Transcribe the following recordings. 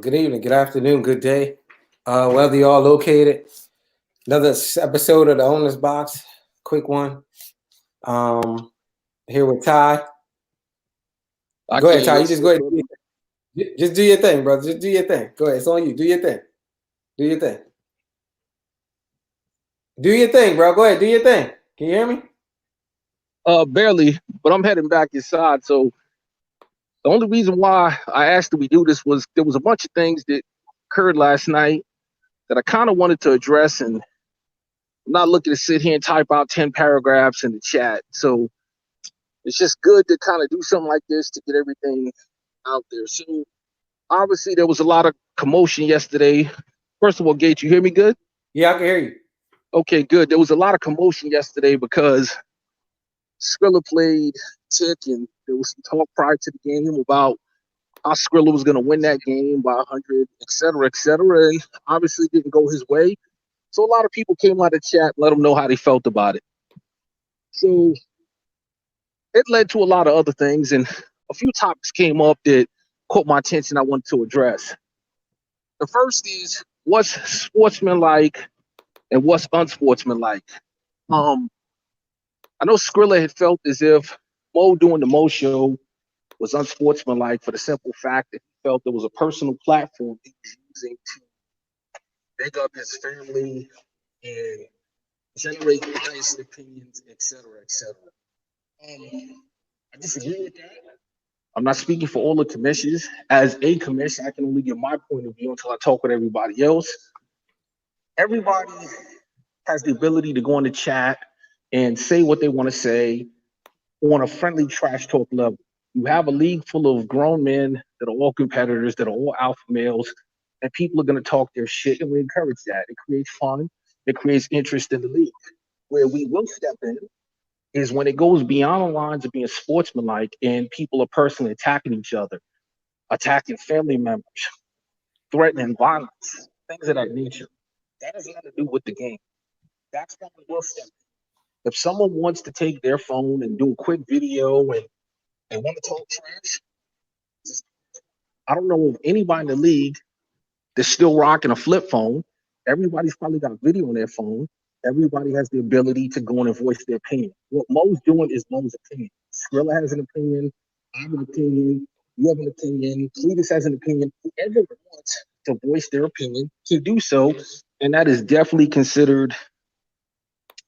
Good evening, good afternoon, good day. Wherever you all located. Another episode of the Owner's Box. Quick one. Um, Here with Ty. I Go ahead, can't Ty. wait You just for go it, ahead. brother. Just do your thing, brother. Just do your thing. Go ahead. It's on you. Do your thing. Do your thing. Do your thing, bro. Go ahead. Do your thing. Can you hear me? Barely, but I'm heading back inside. So the only reason why I asked that we do this was there was a bunch of things that occurred last night that I kind of wanted to address, and I'm not looking to sit here and type out 10 paragraphs in the chat. So it's just good to kind of do something like this to get everything out there. So obviously there was a lot of commotion yesterday. First of all, Gates, you hear me good? Yeah, I can hear you. Okay, good. There was a lot of commotion yesterday because Skrilla played Tick, and there was some talk prior to the game about how Skrilla was going to win that game by 100, et cetera, et cetera. And obviously didn't go his way. So a lot of people came out of the chat, let them know how they felt about it. So it led to a lot of other things, and a few topics came up that caught my attention I wanted to address. The first is what's sportsmanlike and what's unsportsmanlike. Um, I know Skrilla had felt as if Mo doing the Mo show was unsportsmanlike for the simple fact that he felt there was a personal platform he was using to big up his family and generate biased opinions, et cetera, et cetera. I disagree with that. I'm not speaking for all the commissions. As a commission, I can only give my point of view until I talk with everybody else. Everybody has the ability to go in the chat and say what they want to say on a friendly trash talk level. You have a league full of grown men that are all competitors, that are all alpha males, and people are going to talk their shit, and we encourage that. It creates fun, it creates interest in the league. Where we will step in is when it goes beyond the lines of being sportsmanlike and people are personally attacking each other, attacking family members, threatening violence, things of that nature. That has nothing to do with the game. That's when we will step in. If someone wants to take their phone and do a quick video and they want to talk trash, I don't know of anybody in the league that's still rocking a flip phone. Everybody's probably got video on their phone. Everybody has the ability to go in and voice their opinion. What Mo's doing is Mo's opinion. Skrilla has an opinion. I have an opinion. You have an opinion. Cletus has an opinion. Whoever wants to voice their opinion can do so, and that is definitely considered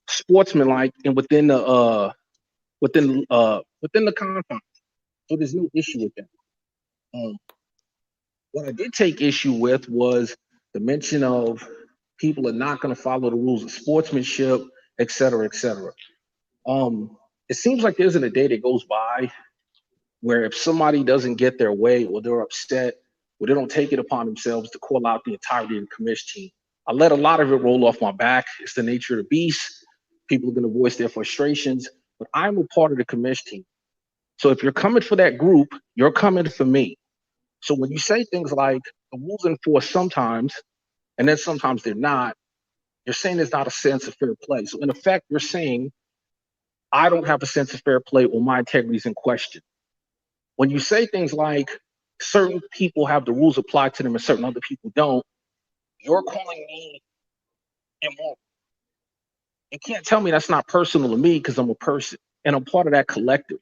sportsmanlike and within the confines. So there's no issue with that. Um, what I did take issue with was the mention of people are not going to follow the rules of sportsmanship, et cetera, et cetera. It seems like there isn't a day that goes by where if somebody doesn't get their way or they're upset or they don't take it upon themselves to call out the entirety of the commish team. I let a lot of it roll off my back. It's the nature of the beast. People are going to voice their frustrations, but I'm a part of the commish team. So if you're coming for that group, you're coming for me. So when you say things like the rules enforced sometimes, and then sometimes they're not, you're saying there's not a sense of fair play. So in effect, you're saying I don't have a sense of fair play or my integrity is in question. When you say things like certain people have the rules applied to them and certain other people don't, you're calling me immoral. You can't tell me that's not personal to me because I'm a person and I'm part of that collective.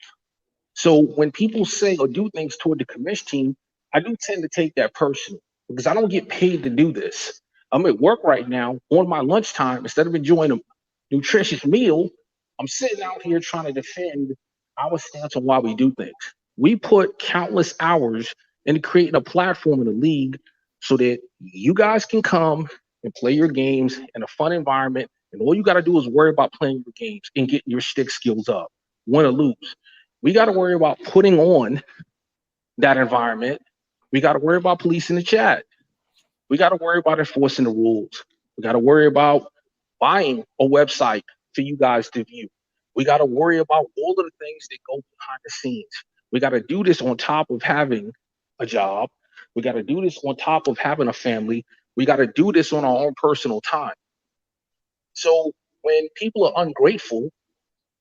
So when people say or do things toward the commish team, I do tend to take that personal because I don't get paid to do this. I'm at work right now on my lunchtime. Instead of enjoying a nutritious meal, I'm sitting out here trying to defend our stance on why we do things. We put countless hours into creating a platform in the league so that you guys can come and play your games in a fun environment. And all you got to do is worry about playing your games and getting your stick skills up, win or lose. We got to worry about putting on that environment. We got to worry about policing the chat. We got to worry about enforcing the rules. We got to worry about buying a website for you guys to view. We got to worry about all of the things that go behind the scenes. We got to do this on top of having a job. We got to do this on top of having a family. We got to do this on our own personal time. So when people are ungrateful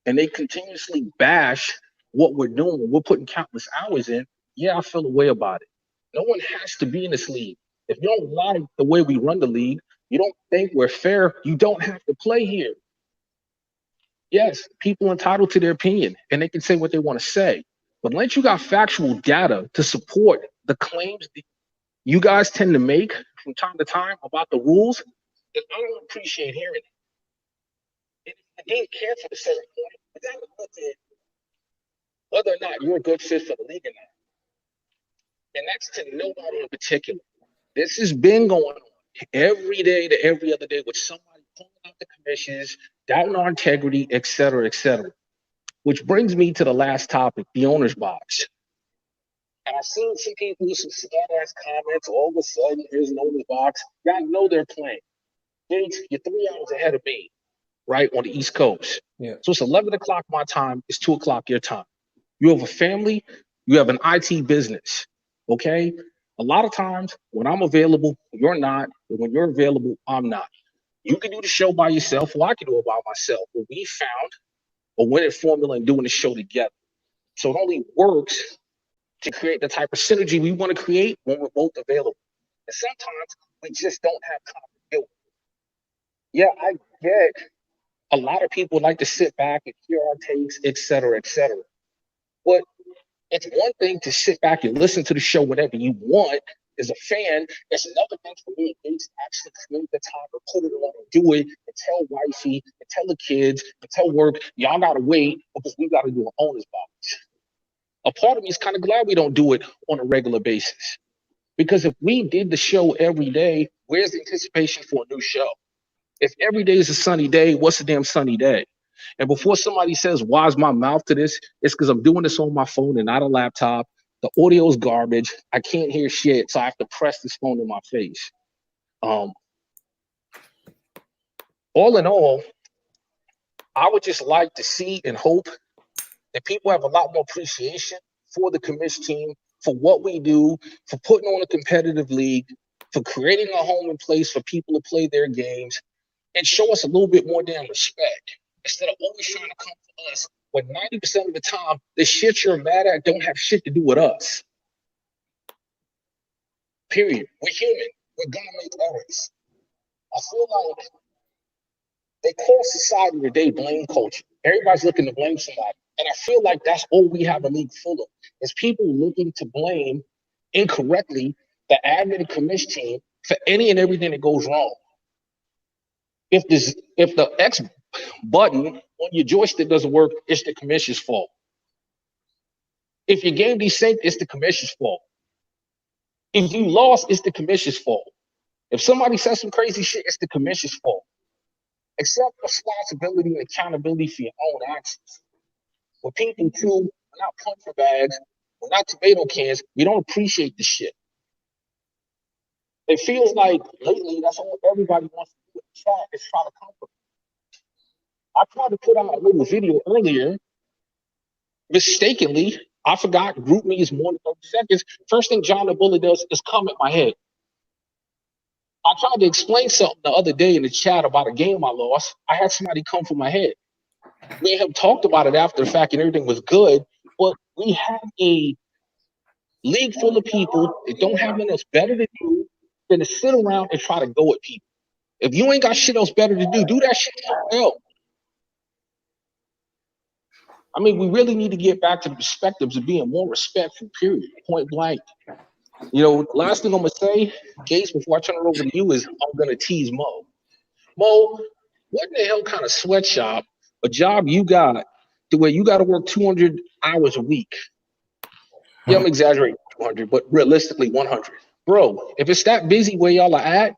and they continuously bash what we're doing, we're putting countless hours in, yeah, I feel a way about it. No one has to be in this league. If you don't like the way we run the league, you don't think we're fair, you don't have to play here. Yes, people entitled to their opinion and they can say what they want to say. But unless you got factual data to support the claims that you guys tend to make from time to time about the rules, then I don't appreciate hearing it. And if the game cares at a certain point, you got to look at whether or not you're a good fit for the league or not. And that's to nobody in particular. This has been going on every day to every other day with somebody pulling out the commissions, doubting our integrity, et cetera, et cetera. Which brings me to the last topic, the owner's box. And I've seen some people with some smart-ass comments. All of a sudden, here's an owner's box. Y'all know they're playing. Gates, you're 3 hours ahead of me, right, on the East Coast. Yeah. So it's 11 o'clock my time. It's 2 o'clock your time. You have a family. You have an IT business, okay? A lot of times when I'm available, you're not. And when you're available, I'm not. You can do the show by yourself, or I can do it by myself. But we found a winning formula in doing the show together. So it only works to create the type of synergy we want to create when we're both available. And sometimes we just don't have time to do it. Yeah, I get a lot of people like to sit back and hear our takes, et cetera, et cetera. But it's one thing to sit back and listen to the show whenever you want as a fan. It's another thing for me and Gates to actually create the time to put it on and do it and tell wifey and tell the kids and tell work, y'all gotta wait because we gotta do an owner's box. A part of me is kind of glad we don't do it on a regular basis. Because if we did the show every day, where's the anticipation for a new show? If every day is a sunny day, what's a damn sunny day? And before somebody says, why's my mouth to this? It's because I'm doing this on my phone and not a laptop. The audio is garbage. I can't hear shit, so I have to press this phone in my face. All in all, I would just like to see and hope that people have a lot more appreciation for the commish team, for what we do, for putting on a competitive league, for creating a home and place for people to play their games, and show us a little bit more damn respect instead of always trying to come for us when 90% of the time the shit you're mad at don't have shit to do with us. Period. We're human. We're gonna make errors. I feel like they call society today blame culture. Everybody's looking to blame somebody. And I feel like that's all we have a league full of, is people looking to blame incorrectly the admin and commish team for any and everything that goes wrong. If the X button on your joystick doesn't work, it's the commission's fault. If your game desynced, it's the commission's fault. If you lost, it's the commission's fault. If somebody says some crazy shit, it's the commission's fault. Accept responsibility and accountability for your own actions. When people too, we're not puncher bags, we're not tomato cans, we don't appreciate the shit. It feels like lately that's all everybody wants to do in the chat is try to comfort. I tried to put out a little video earlier. Mistakenly, I forgot group me is more than 30 seconds. First thing John the Bullet does is come at my head. I tried to explain something the other day in the chat about a game I lost. I had somebody come for my head. We have talked about it after the fact and everything was good, but we have a league full of people that don't have nothing else better to do than to sit around and try to go at people. If you ain't got shit else better to do that shit yourself. I mean, we really need to get back to the perspectives of being more respectful, period, point blank. You know, last thing I'm going to say, Gates, before I turn it over to you, is I'm going to tease Mo. Mo, what in the hell kind of sweatshop, a job you got to where you got to work 200 hours a week? Yeah, I'm exaggerating 200, but realistically 100. Bro, if it's that busy where y'all are at,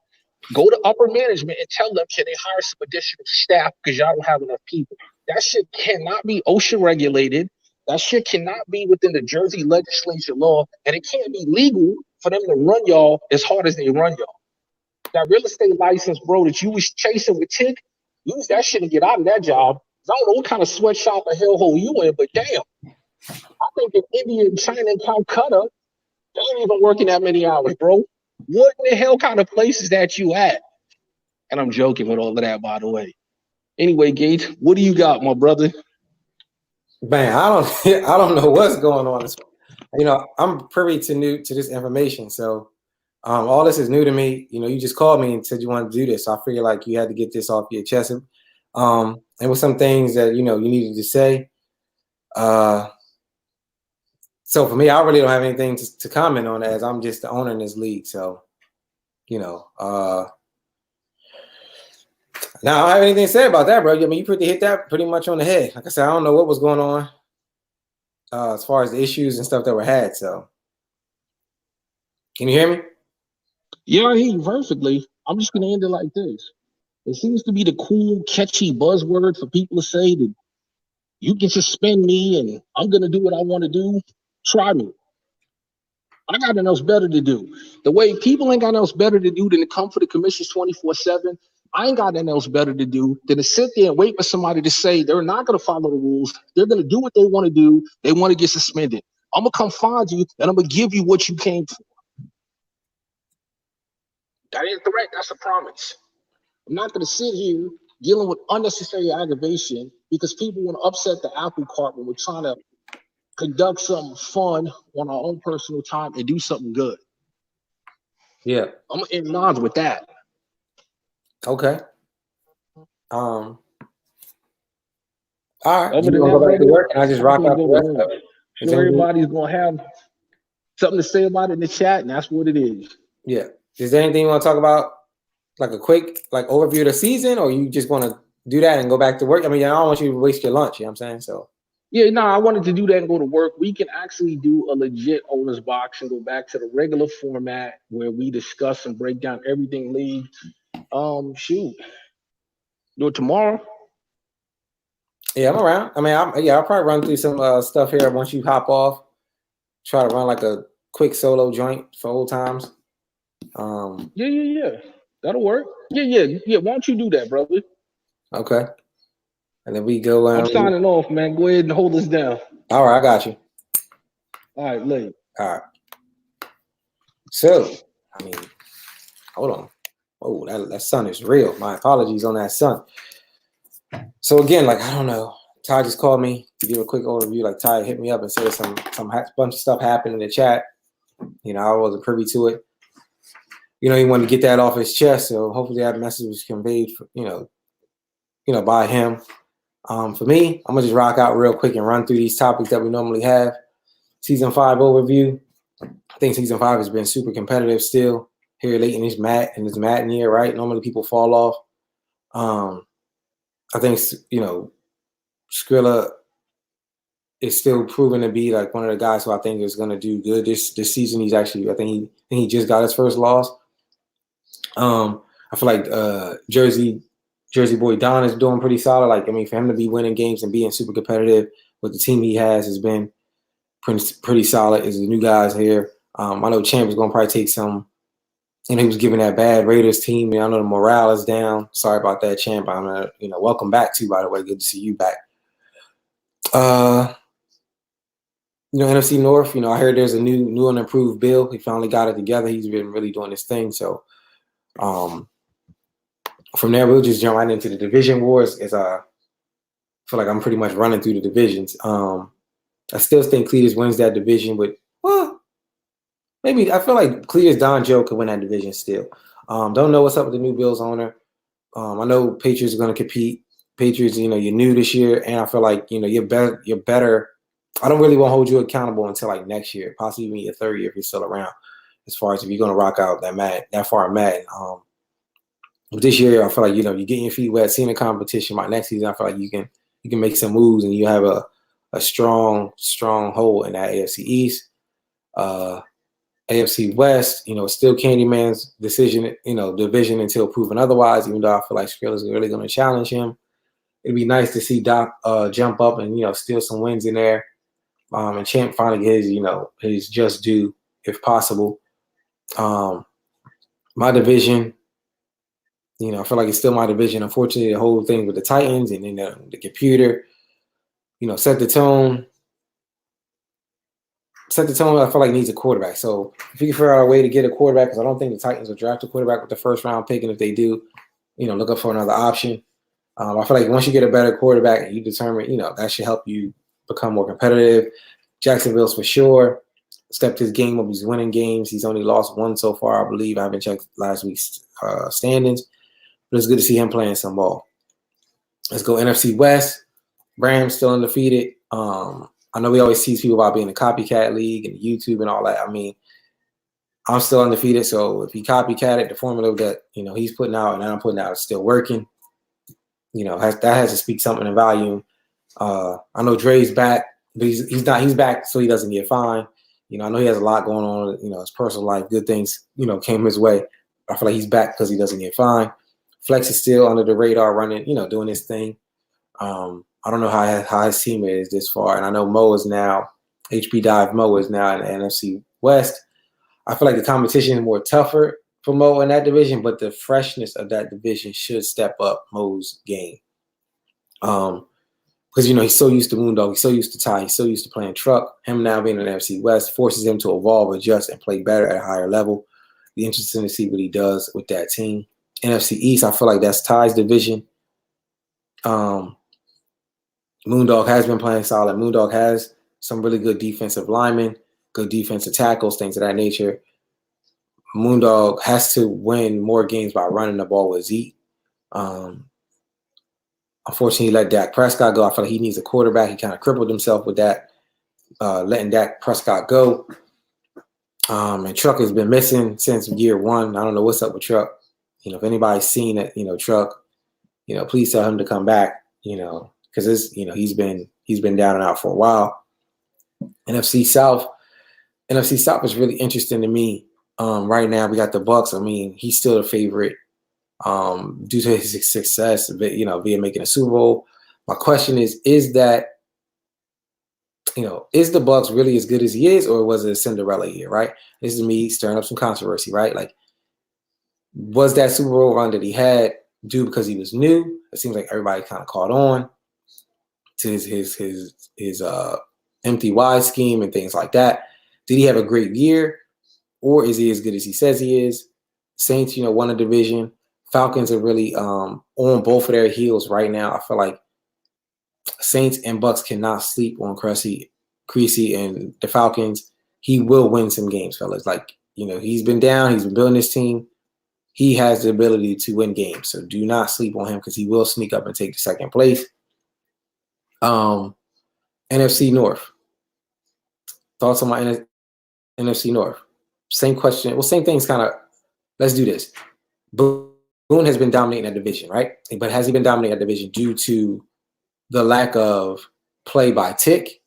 go to upper management and tell them, can they hire some additional staff because y'all don't have enough people. That shit cannot be OSHA regulated. That shit cannot be within the Jersey legislature law, and it can't be legal for them to run y'all as hard as they run y'all. That real estate license, bro, that you was chasing with Tick, use that shit and get out of that job. I don't know what kind of sweatshop or hellhole you in, but damn. I think in India and China and Calcutta, they ain't even working that many hours, bro. What in the hell kind of place is that you at? And I'm joking with all of that, by the way. Anyway, Gates, what do you got, my brother? Man, I don't know what's going on. I'm privy to this information, so all this is new to me. You just called me and said you wanted to do this, so I figured like you had to get this off your chest. And with some things that you needed to say. So for me, I really don't have anything to comment on as I'm just the owner in this league. So, now I don't have anything to say about that, bro. I mean, you hit that pretty much on the head. Like I said, I don't know what was going on as far as the issues and stuff that were had. So, can you hear me? Yeah, I hear you perfectly. I'm just gonna end it like this. It seems to be the cool, catchy buzzword for people to say that you can suspend me and I'm gonna do what I want to do. Try me. I got nothing else better to do. The way people ain't got nothing else better to do than to come for the commissions 24/7. I ain't got nothing else better to do than to sit there and wait for somebody to say they're not going to follow the rules. They're going to do what they want to do. They want to get suspended. I'm going to come find you and I'm going to give you what you came for. That ain't a threat. That's a promise. I'm not going to sit here dealing with unnecessary aggravation because people want to upset the apple cart when we're trying to conduct something fun on our own personal time and do something good. Yeah. I'm in lines with that. Okay. All right. Other You than gonna that, go back to brother, work and I just rock out the rest of it. Sure, everybody's gonna have something to say about it in the chat, and that's what it is. Yeah. Is there anything you want to talk about, like a quick overview of the season, or you just want to do that and go back to work? I mean, I don't want you to waste your lunch. You know what I'm saying? So. Yeah, no, I wanted to do that and go to work. We can actually do a legit owner's box and go back to the regular format where we discuss and break down everything league. Shoot, do it tomorrow. Yeah, I'm around. I mean, I'll probably run through some stuff here once you hop off. Try to run like a quick solo joint for old times. Yeah. That'll work. Yeah. Why don't you do that, brother? Okay. And then we go. I'm signing off, man. Go ahead and hold us down. All right, I got you. All right, late. All right. So, I mean, hold on. Oh, that sun is real. My apologies on that sun. So again, I don't know. Ty just called me to give a quick overview. Ty hit me up and said some bunch of stuff happened in the chat. I wasn't privy to it. He wanted to get that off his chest. So hopefully that message was conveyed, by him. For me, I'm gonna just rock out real quick and run through these topics that we normally have. Season 5 overview. I think season 5 has been super competitive still here late in this Madden year, right? Normally people fall off. I think Skrilla is still proven to be one of the guys who I think is going to do good this season. He's actually, I think he just got his first loss. I feel like Jersey boy Don is doing pretty solid. For him to be winning games and being super competitive with the team he has been pretty solid. Is the new guys here. I know Champ is going to probably take some. He was giving that bad Raiders team. I know the morale is down. Sorry about that, Champ. I'm welcome back too. By the way, good to see you back. NFC North. I heard there's a new and improved Bill. He finally got it together. He's been really doing his thing. So, from there we'll just jump right into the Division Wars. As I feel like I'm pretty much running through the divisions. I still think Cletus wins that division, but maybe I feel like Cletus Don Joe could win that division still. Don't know what's up with the new Bills owner. I know Patriots are going to compete. Patriots, you're new this year, and I feel like you're better. I don't really want to hold you accountable until next year, possibly even your third year if you're still around. As far as if you're going to rock out that far in Madden. But this year, I feel like you're getting your feet wet, seeing the competition. By next season, I feel like you can make some moves and you have a strong hold in that AFC East. AFC West, still Candyman's division until proven otherwise, even though I feel like Skrilla's really going to challenge him. It'd be nice to see Doc jump up and, steal some wins in there. And Champ finally get his just due if possible. My division, I feel like it's still my division. Unfortunately, the whole thing with the Titans and then the computer, set the tone. I feel like needs a quarterback. So if you can figure out a way to get a quarterback, because I don't think the Titans will draft a quarterback with the first round pick, and if they do, look up for another option. I feel like once you get a better quarterback and you determine, that should help you become more competitive. Jacksonville's for sure. stepped his game up. He's winning games. He's only lost one so far, I believe. I haven't checked last week's standings, but it's good to see him playing some ball. Let's go NFC West. Rams still undefeated. I know we always tease people about being a copycat league and YouTube and all that. I mean, I'm still undefeated, so if he copycatted the formula that he's putting out and I'm putting out is still working, that has to speak something in volume. I know Dre's back, but he's not. He's back so he doesn't get fined. I know he has a lot going on. His personal life, good things came his way. I feel like he's back because he doesn't get fined. Flex is still under the radar, running, doing his thing. I don't know how his team is this far, and I know HB Dive Mo is now in the NFC West. I feel like the competition is more tougher for Mo in that division, but the freshness of that division should step up Mo's game. Because he's so used to Moondog, he's so used to Ty, he's so used to playing truck. Him now being in the NFC West forces him to evolve, adjust, and play better at a higher level. Be interesting to see what he does with that team. NFC East, I feel like that's Ty's division. Moondog has been playing solid. Moondog has some really good defensive linemen, good defensive tackles, things of that nature. Moondog has to win more games by running the ball with Zeke. Unfortunately, he let Dak Prescott go. I feel like he needs a quarterback. He kind of crippled himself with that, letting Dak Prescott go. And Truck has been missing since year one. I don't know what's up with Truck. If anybody's seen it, Truck, please tell him to come back, because he's been down and out for a while. NFC South is really interesting to me. Right now we got the Bucks. I mean, he's still the favorite due to his success, via making a Super Bowl. My question is that, is the Bucks really as good as he is, or was it a Cinderella year, right? This is me stirring up some controversy, right? Like, was that Super Bowl run that he had due because he was new? It seems like everybody kind of caught on to his empty wide scheme and things like that. Did he have a great year, or is he as good as he says he is? Saints, won a division. Falcons are really on both of their heels right now. I feel like Saints and Bucks cannot sleep on Creasy and the Falcons. He will win some games, fellas. Like, he's been down. He's been building his team. He has the ability to win games. So do not sleep on him because he will sneak up and take the second place. NFC North. Thoughts on my NFC North? Same question. Well, same things kind of. Let's do this. Boone has been dominating that division, right? But has he been dominating that division due to the lack of play by Tick?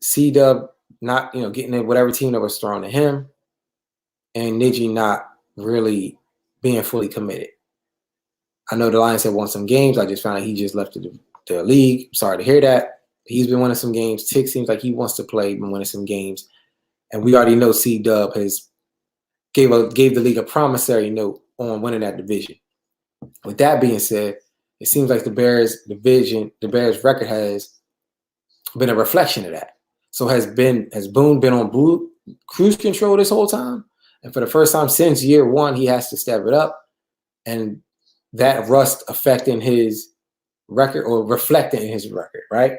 C-Dub not, getting in whatever team that was thrown at him, and Niji not really being fully committed. I know the Lions have won some games. I just found out he just left the league. Sorry to hear that. He's been winning some games. Tick seems like he wants to play, been winning some games. And we already know C-Dub has gave the league a promissory note on winning that division. With that being said, it seems like the Bears record has been a reflection of that. So has Boone been on cruise control this whole time? And for the first time since year one, he has to step it up. And that rust affecting his record or reflecting in his record, right?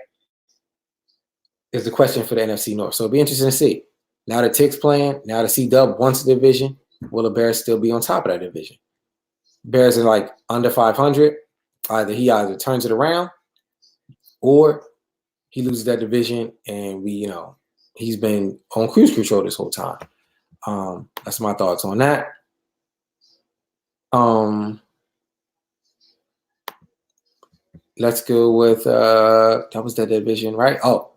Is the question for the NFC North. So it'll be interesting to see. Now that Tick's playing, now that C-Dub wants the division, will the Bears still be on top of that division? Bears are like under 500. He either turns it around or he loses that division and he's been on cruise control this whole time. That's my thoughts on that. Let's go with that was that division, right? Oh,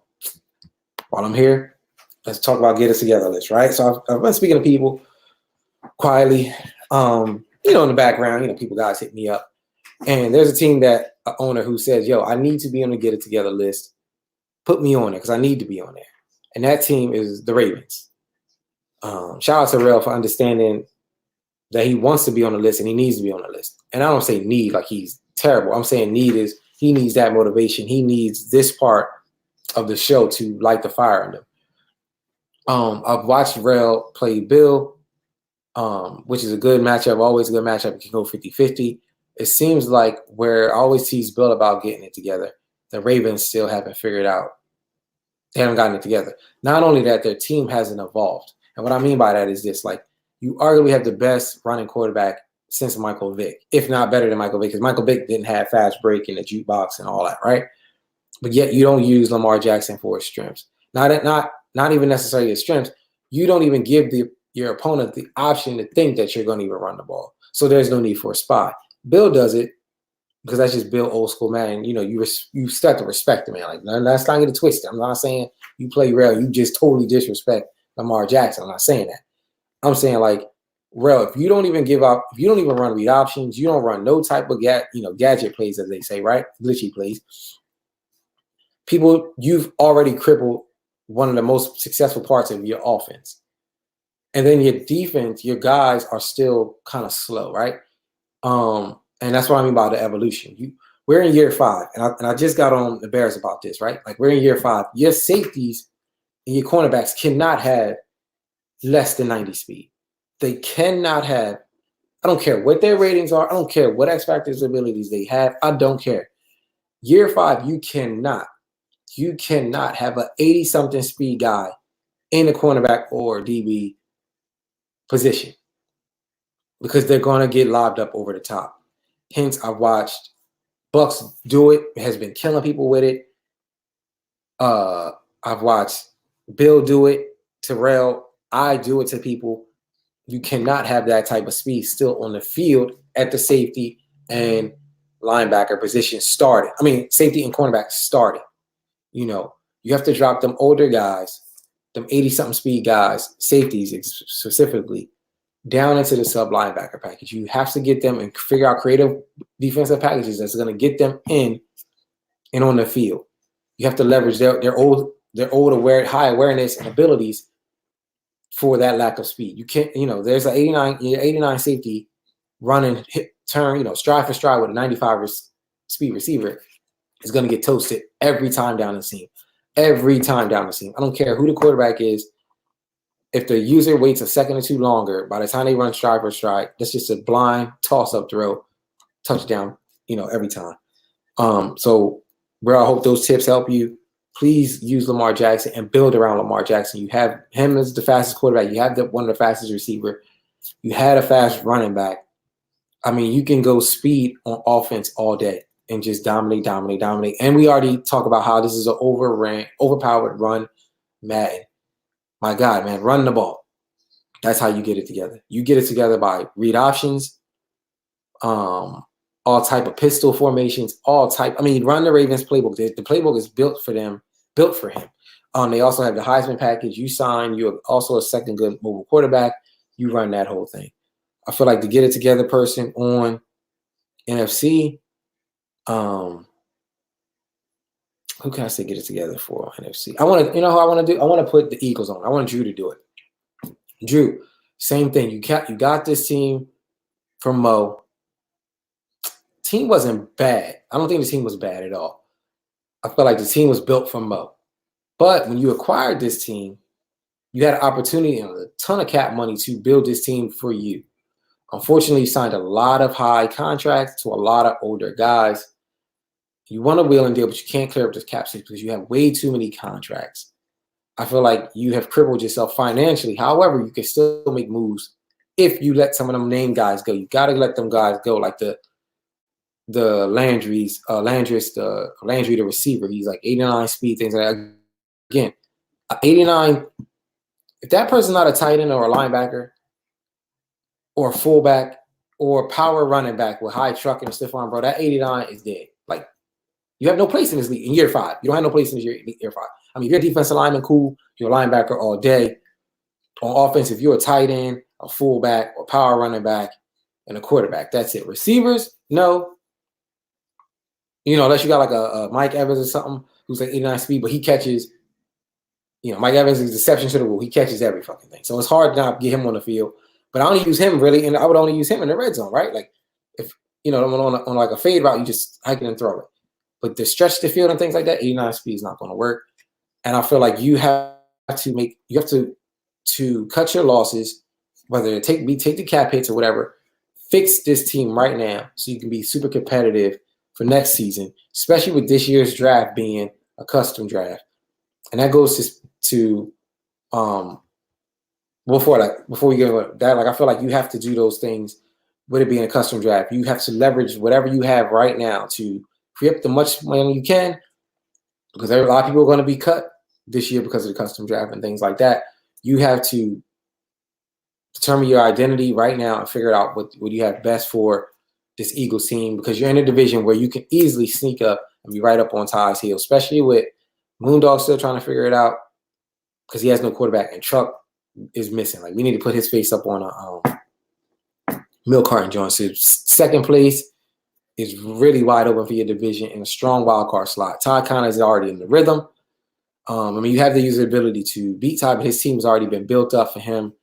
while I'm here, let's talk about Get Us Together list, right? So I've been speaking to people quietly, in the background, people guys hit me up. And there's a team owner who says, yo, I need to be on the Get It Together list. Put me on there because I need to be on there. And that team is the Ravens. Shout out to Rel for understanding that he wants to be on the list and he needs to be on the list. And I don't say need like he's terrible. I'm saying need is he needs that motivation. He needs this part of the show to light the fire in him. I've watched Rel play Bill, which is a good matchup, always a good matchup. It can go 50-50. It seems like where I always tease Bill about getting it together, the Ravens still haven't figured out They haven't gotten it together. Not only that, their team hasn't evolved. And what I mean by that is this, like, you arguably have the best running quarterback since Michael Vick, if not better than Michael Vick, because Michael Vick didn't have fast break and the jukebox and all that, right? But yet you don't use Lamar Jackson for his strengths. Not even necessarily his strengths. You don't even give your opponent the option to think that you're going to even run the ball. So there's no need for a spy. Bill does it because that's just Bill old school, man. You know, you start to respect the man. Like, let's not get it twisted. I'm not saying you play Rel, you just totally disrespect Lamar Jackson. I'm not saying that. I'm saying, like, Rel, if you don't even give up, if you don't even run read options, you don't run no type of gadget plays, as they say, right? Glitchy plays. People, you've already crippled one of the most successful parts of your offense. And then your defense, your guys are still kind of slow, right? And that's what I mean by the evolution. We're in year 5, and I just got on the Bears about this, right? Like, we're in year 5. Your safeties and your cornerbacks cannot have less than 90 speed. They cannot have, I don't care what their ratings are. I don't care what X factors abilities they have. I don't care. Year 5, you cannot have an 80-something speed guy in the cornerback or DB position because they're going to get lobbed up over the top. Hence, I've watched Bucks do it. Has been killing people with it. I've watched Bill do it. Terrell, I do it to people. You cannot have that type of speed still on the field at the safety and linebacker position starting. I mean, safety and cornerback starting. You know, you have to drop them older guys, them 80-something speed guys, safeties specifically, down into the sub linebacker package. You have to get them and figure out creative defensive packages that's going to get them in and on the field. You have to leverage their old high awareness and abilities for that lack of speed. You can't, there's an 89 safety running turn, stride for stride with a 95 speed receiver is going to get toasted every time down the seam. Every time down the seam. I don't care who the quarterback is. If the user waits a second or two longer, by the time they run stride for stride, that's just a blind toss-up throw, touchdown, every time. So, bro, I hope those tips help you. Please use Lamar Jackson and build around Lamar Jackson. You have him as the fastest quarterback. You have one of the fastest receiver. You had a fast running back. I mean, you can go speed on offense all day and just dominate. And we already talk about how this is an overpowered run Madden. My God, man, run the ball. That's how you get it together. You get it together by read options, all type of pistol formations, run the Ravens playbook. The playbook is built for him. They also have the Heisman package. You sign. You're also a second good mobile quarterback. You run that whole thing. I feel like the get it together person on NFC. Who can I say get it together for NFC? I want to, who I want to do? I want to put the Eagles on. I want Drew to do it. Drew, same thing. You got this team from Mo. Team wasn't bad. I don't think the team was bad at all. I feel like the team was built from Mo. But when you acquired this team, you had an opportunity and a ton of cap money to build this team for you. Unfortunately, you signed a lot of high contracts to a lot of older guys. You want a wheel and deal, but you can't clear up this cap space because you have way too many contracts. I feel like you have crippled yourself financially. However, you can still make moves if you let some of them name guys go. You got to let them guys go, like the Landry, the receiver. He's like 89 speed, things like that. Again, 89, if that person's not a tight end or a linebacker or a fullback or a power running back with high truck and a stiff arm, bro, that 89 is dead. Like, you have no place in this league in year 5. You don't have no place in year 5. I mean, if you're a defensive lineman, cool. You're a linebacker all day. On offense, if you're a tight end, a fullback, or power running back, and a quarterback, that's it. Receivers, no. Unless you got like a Mike Evans or something who's like 89 speed, but he catches, Mike Evans is the exception to the rule. He catches every fucking thing. So it's hard to not get him on the field. But I only use him really, and I would only use him in the red zone, right? Like, if, on like a fade route, you just hike it and throw it. But to stretch the field and things like that, 89 speed is not going to work. And I feel like you have to cut your losses, whether take the cap hits or whatever, fix this team right now so you can be super competitive for next season, especially with this year's draft being a custom draft. And that goes to before we get into that, like I feel like you have to do those things with it being a custom draft. You have to leverage whatever you have right now to free up the much money you can, because a lot of people are going to be cut this year because of the custom draft and things like that. You have to determine your identity right now and figure out what you have best for this Eagles team, because you're in a division where you can easily sneak up and be right up on Ty's heels, especially with Moondog still trying to figure it out because he has no quarterback and Chuck is missing. Like, we need to put his face up on a milk carton joint. So second place is really wide open for your division in a strong wild card slot. Ty kind of is already in the rhythm. I mean, you have the ability to beat Ty, but his team's already been built up for him.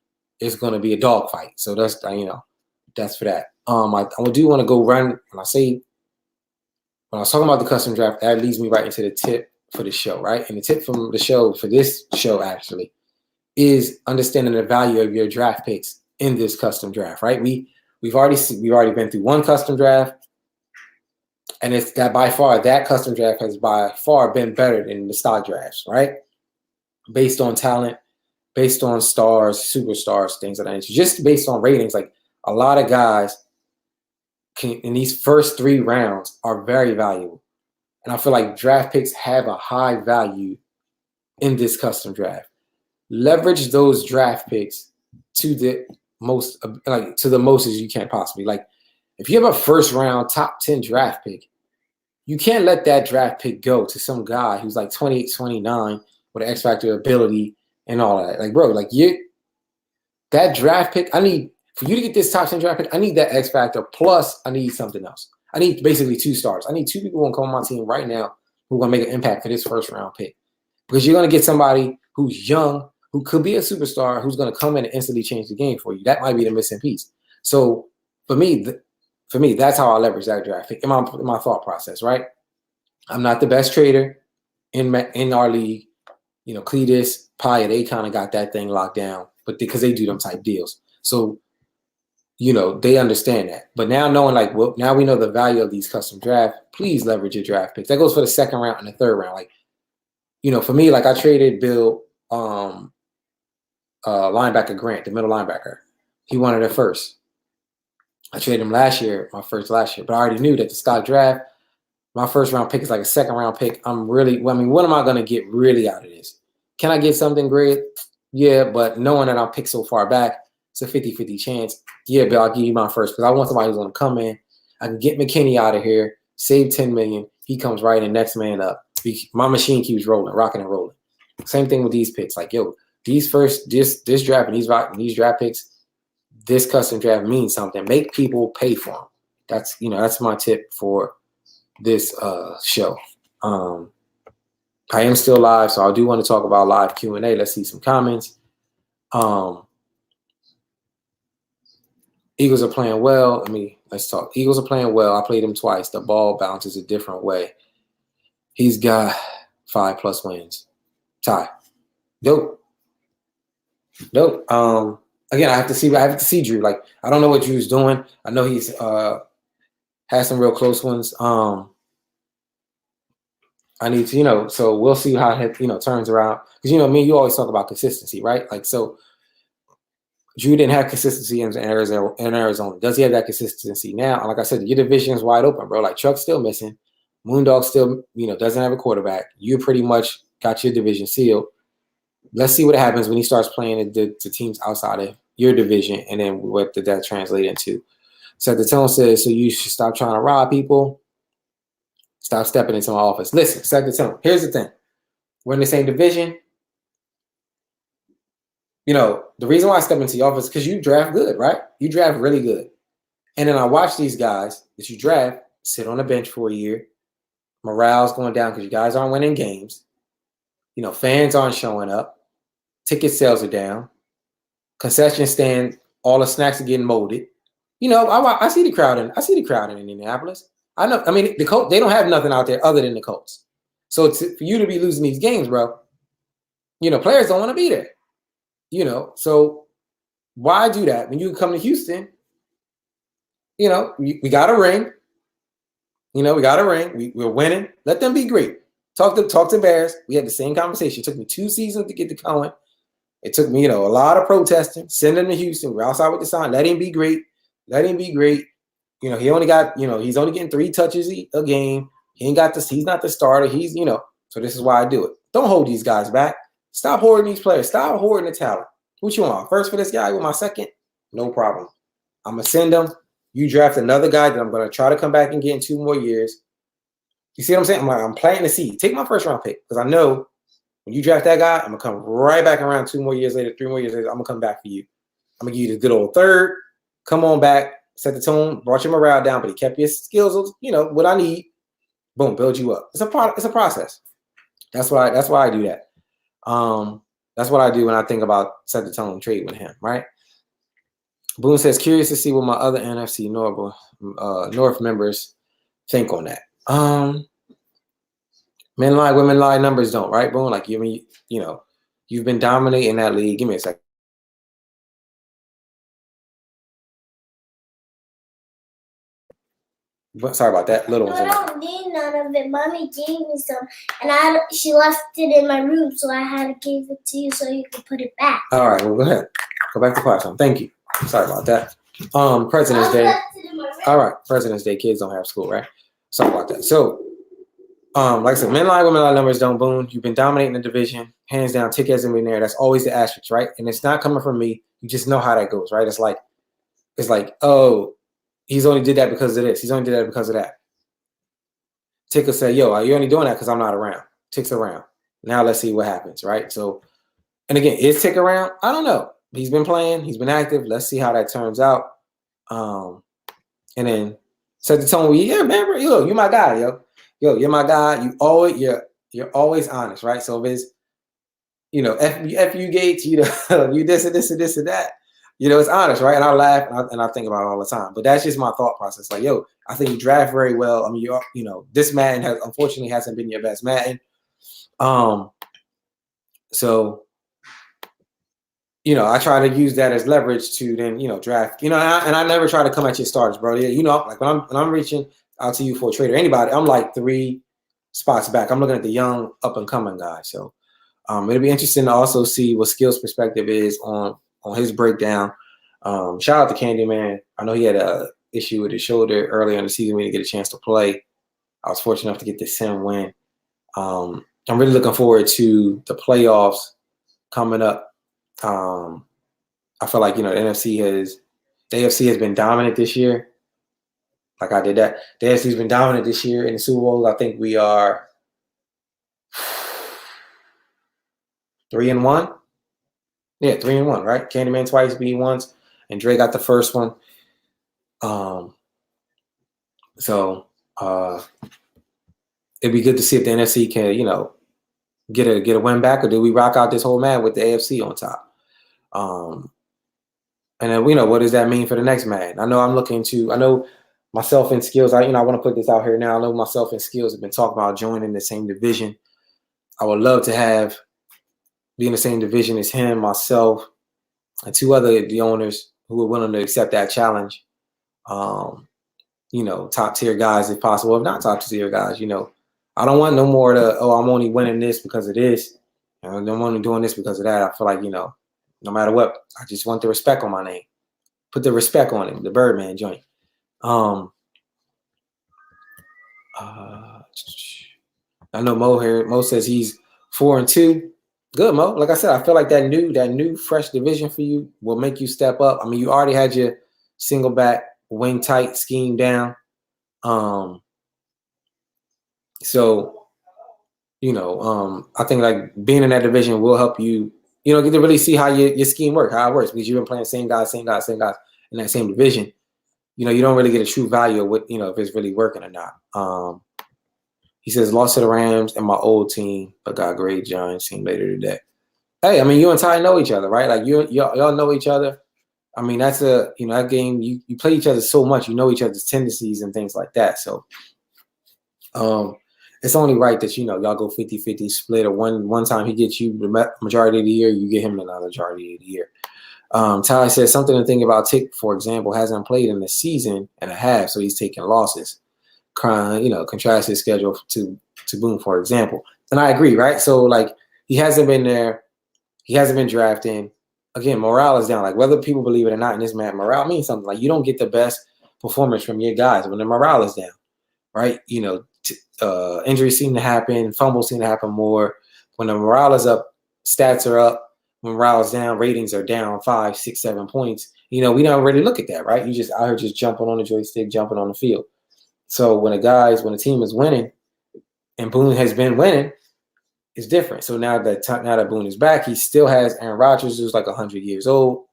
It's going to be a dogfight. So that's for that. I do want to go run, and I say when I was talking about the custom draft, that leads me right into the tip for the show, right? And the tip from the show for this show actually is understanding the value of your draft picks in this custom draft, right? We've already been through one custom draft, and it's that by far that custom draft has by far been better than the stock drafts, right? Based on talent, based on stars, superstars, things of that nature, just based on ratings. Like, a lot of guys in these first 3 rounds are very valuable. And I feel like draft picks have a high value in this custom draft. Leverage those draft picks to the most as you can possibly. Like, if you have a first round top 10 draft pick, you can't let that draft pick go to some guy who's like 28, 29 with an X factor ability and all that. Like, bro, like that draft pick, for you to get this top 10 draft pick, I need that X factor, plus I need something else. I need basically 2 stars. I need 2 people who can come on my team right now who are going to make an impact for this first round pick. Because you're going to get somebody who's young, who could be a superstar, who's going to come in and instantly change the game for you. That might be the missing piece. So for me, that's how I leverage that draft pick in my thought process, right? I'm not the best trader in our league. You know, Cletus, Paya, they kind of got that thing locked down, but because they do them type deals. So, you know, they understand that. But now knowing, like, well, now we know the value of these custom drafts, please leverage your draft picks. That goes for the second round and the third round. Like, you know, for me, like, I traded Bill linebacker Grant, the middle linebacker. He wanted it first. I traded him last year, but I already knew that the stock draft, my first round pick is like a second round pick. What am I going to get really out of this? Can I get something great? Yeah, but knowing that I'm picked so far back, it's a 50-50 chance. Yeah, Bill, I'll give you my first, because I want somebody who's going to come in. I can get McKinney out of here, save $10 million. He comes right in, next man up. My machine keeps rolling, rocking and rolling. Same thing with these picks. Like, yo, this draft and these draft picks, this custom draft means something. Make people pay for them. That's my tip for this show. I am still live, so I do want to talk about live Q&A. Let's see some comments. Eagles are playing well. Let's talk. Eagles are playing well. I played them twice. The ball bounces a different way. He's got 5+ wins. Ty. Dope. Again, I have to see Drew. Like, I don't know what Drew's doing. I know he's had some real close ones. I need to, so we'll see how it, turns around. Because, me and you always talk about consistency, right? Like, so Drew didn't have consistency in Arizona. Does he have that consistency now? And like I said, your division is wide open, bro. Like, Chuck's still missing. Moondog still, doesn't have a quarterback. You pretty much got your division sealed. Let's see what happens when he starts playing the teams outside of your division, and then what did that translate into? Set the Tone says, so you should stop trying to rob people. Stop stepping into my office. Listen, Set the Tone. Here's the thing. We're in the same division. The reason why I step into your office is because you draft good, right? You draft really good. And then I watch these guys that you draft sit on the bench for a year. Morale's going down because you guys aren't winning games. Fans aren't showing up. Ticket sales are down. Concession stand, all the snacks are getting molded. I see the crowd in Indianapolis. I know. The Colts, they don't have nothing out there other than the Colts. So for you to be losing these games, bro, players don't want to be there. So why do that when you can come to Houston? We got a ring. We got a ring. We're winning. Let them be great. Talk to Bears. We had the same conversation. It took me 2 seasons to get to Cohen. It took me, a lot of protesting. Send him to Houston. We're outside with the sign. Let him be great. Let him be great. He only got, he's only getting 3 touches a game. He ain't got this. He's not the starter. He's, so this is why I do it. Don't hold these guys back. Stop hoarding these players. Stop hoarding the talent. What you want? First for this guy with my second? No problem. I'm going to send him. You draft another guy that I'm going to try to come back and get in 2 more years. You see what I'm saying? I'm planting the seed. Take my first round pick because I know when you draft that guy, I'm going to come right back around 2 more years later, 3 more years later. I'm going to come back for you. I'm going to give you the good old third. Come on back. Set the tone. Brought your morale down, but he kept your skills, what I need. Boom, build you up. It's a process. That's why I do that. That's what I do when I think about set the tone trade with him, right? Boone says, curious to see what my other NFC North members think on that. Men lie, women lie, numbers don't, right, Boone? Like, you've been dominating that league. Give me a second. Sorry about that. Little one's I don't need none of it. Mommy gave me some, and she left it in my room, so I had to give it to you so you could put it back. All right, well, go ahead. Go back to class. Thank you. Sorry about that. President's Day. All right, President's Day. Kids don't have school, right? Sorry about that. So, like I said, men lie, women lie, numbers don't. Boom. You've been dominating the division, hands down. Tick hasn't been there. That's always the asterisk, right? And it's not coming from me. You just know how that goes, right? It's like, oh, he's only did that because of this. He's only did that because of that. Tick will say, yo, you're only doing that because I'm not around. Tick's around. Now let's see what happens, right? So, and again, is Tick around? I don't know. He's been playing. He's been active. Let's see how that turns out. And then set the tone. Yeah, man, yo, you're my guy, yo. Yo, you're my guy. You're always honest, right? So if it's, F you Gates, you this and this and this and that. It's honest, right? And I laugh and I think about it all the time. But that's just my thought process. Like, yo, I think you draft very well. I mean, this Madden unfortunately hasn't been your best Madden. So, I try to use that as leverage to then, draft. And I never try to come at your starters, bro. Like when I'm reaching out to you for a trade or anybody, I'm like 3 spots back. I'm looking at the young up and coming guy. So, it'll be interesting to also see what Skill's perspective is on his breakdown. Shout out to Candyman. I know he had a issue with his shoulder earlier in the season. We didn't get a chance to play. I was fortunate enough to get the sim win. I'm really looking forward to the playoffs coming up. I feel like, the AFC has been dominant this year. Like I did that. The AFC has been dominant this year in the Super Bowl. I think we are 3-1. Yeah, 3-1, right? Candyman twice, beat once, and Dre got the first one. So it'd be good to see if the NFC can, get a win back, or do we rock out this whole man with the AFC on top? And then what does that mean for the next man? I know myself and Skills. I want to put this out here now. I know myself and Skills have been talking about joining the same division. I would love to be in the same division as him, myself, and 2 other the owners who are willing to accept that challenge. Top tier guys if possible. If not top tier guys, I don't want no more I'm only winning this because of this. I'm only doing this because of that. I feel like, no matter what, I just want the respect on my name. Put the respect on him, the Birdman joint. I know Mo here. Mo says he's 4-2. Good, Mo. Like I said, I feel like that new fresh division for you will make you step up. I mean, you already had your single back wing tight scheme down. So, I think like being in that division will help you, get to really see how your scheme works, how it works, because you've been playing same guys in that same division. You don't really get a true value of what, if it's really working or not. He says, lost to the Rams and my old team, but got a great Giants team later today. Hey, I mean, you and Ty know each other, right? Like y'all know each other. I mean, that's that game, you play each other so much, you know each other's tendencies and things like that. So it's only right that, y'all go 50-50 split, or one time he gets you the majority of the year, you get him another majority of the year. Ty says something to think about. Tick, for example, hasn't played in a season and a half, so he's taking losses. contrast his schedule to Boone, for example. And I agree, right? So like he hasn't been there, he hasn't been drafting. Again, morale is down. Like whether people believe it or not, in this man, morale means something. Like you don't get the best performance from your guys when the morale is down, right? Injuries seem to happen, fumbles seem to happen more. When the morale is up, stats are up. When morale is down, ratings are down 5, 6, 7 points. We don't really look at that, right? You just out here just jumping on the joystick, jumping on the field. So when a team is winning, and Boone has been winning, it's different. So now that Boone is back, he still has Aaron Rodgers, who's like 100 years old.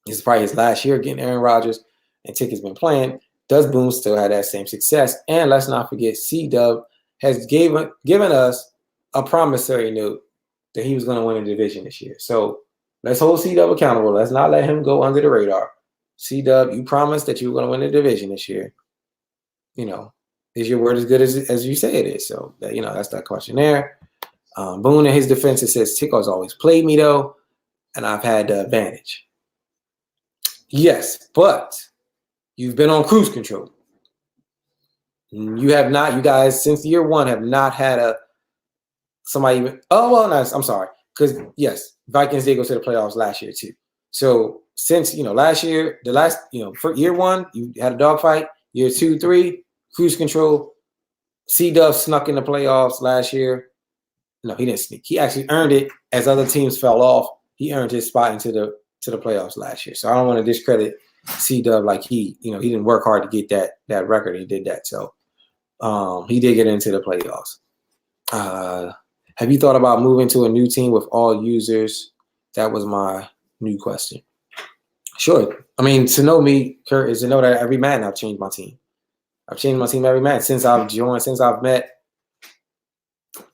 This is probably his last year getting Aaron Rodgers, and Tick has been playing. Does Boone still have that same success? And let's not forget, C-Dub has given us a promissory note that he was going to win the division this year. So let's hold C-Dub accountable. Let's not let him go under the radar. C-Dub, you promised that you were going to win the division this year. Is your word as good as you say it is? So, that's that question there. Boone in his defense, it says, Tick has always played me, though, and I've had the advantage. Yes, but you've been on cruise control. You have not, you guys, since year one, have not had somebody even, I'm sorry. Because, yes, Vikings did go to the playoffs last year, too. So, since, last year, for year one, you had a dogfight. Year 2, 3, cruise control. C-Dub snuck in the playoffs last year. No, he didn't sneak. He actually earned it as other teams fell off. He earned his spot into the playoffs last year. So I don't want to discredit C-Dub like he didn't work hard to get that record. He did that. So he did get into the playoffs. Have you thought about moving to a new team with all users? That was my new question. Sure. I mean, to know me, Kurt, is to know that every Madden I've changed my team. I've changed my team every Madden since I've joined, since I've met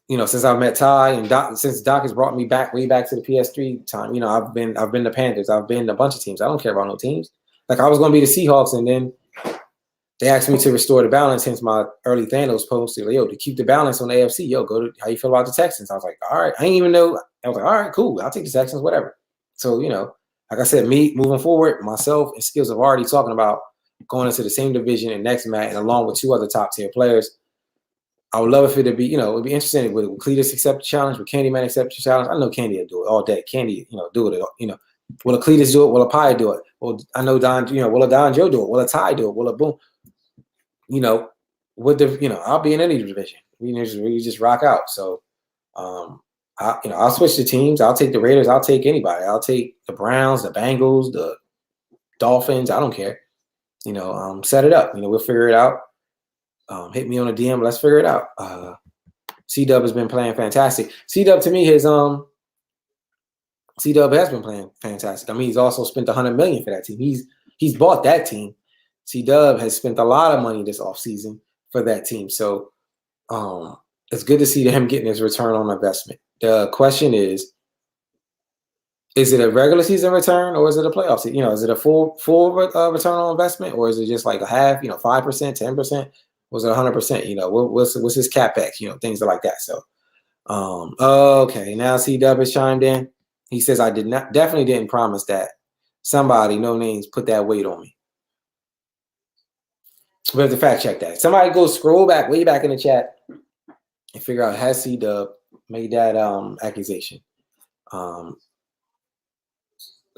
Ty and Doc, since Doc has brought me way back to the PS3 time. I've been the Panthers. I've been a bunch of teams. I don't care about no teams. Like I was going to be the Seahawks, and then they asked me to restore the balance. Hence my early Thanos post. To keep the balance on the AFC. How you feel about the Texans? I was like, all right. I didn't even know. I was like, all right, cool. I'll take the Texans, whatever. So like I said, me moving forward, myself and Skills have already talking about going into the same division and next match, and along with 2 other top tier players. I would love if it to be, it'd be interesting. Would Cletus accept the challenge? Would Candyman accept the challenge? I know Candy will do it all day. Candy, do it. Will a Cletus do it? Will a Pie do it? Well, I know Don. Will a Don Joe do it? Will a Ty do it? Will a Boom? I'll be in any division. We just rock out. So, I'll switch the teams. I'll take the Raiders. I'll take anybody. I'll take the Browns, the Bengals, the Dolphins. I don't care. Set it up. We'll figure it out. Hit me on a DM. Let's figure it out. C-Dub has been playing fantastic. C-Dub to me C-Dub has been playing fantastic. I mean, he's also spent $100 million for that team. He's bought that team. C-Dub has spent a lot of money this offseason for that team. So it's good to see him getting his return on investment. The question is it a regular season return or is it a playoff season? Is it a full return on investment, or is it just like a half, 5%, 10%? Was it 100%? What's his CapEx? Things like that. So, okay. Now C-Dub has chimed in. He says, I definitely didn't promise that. Somebody, no names, put that weight on me. We have to fact check that. Somebody go scroll back, way back in the chat and figure out, has C-Dub made that accusation?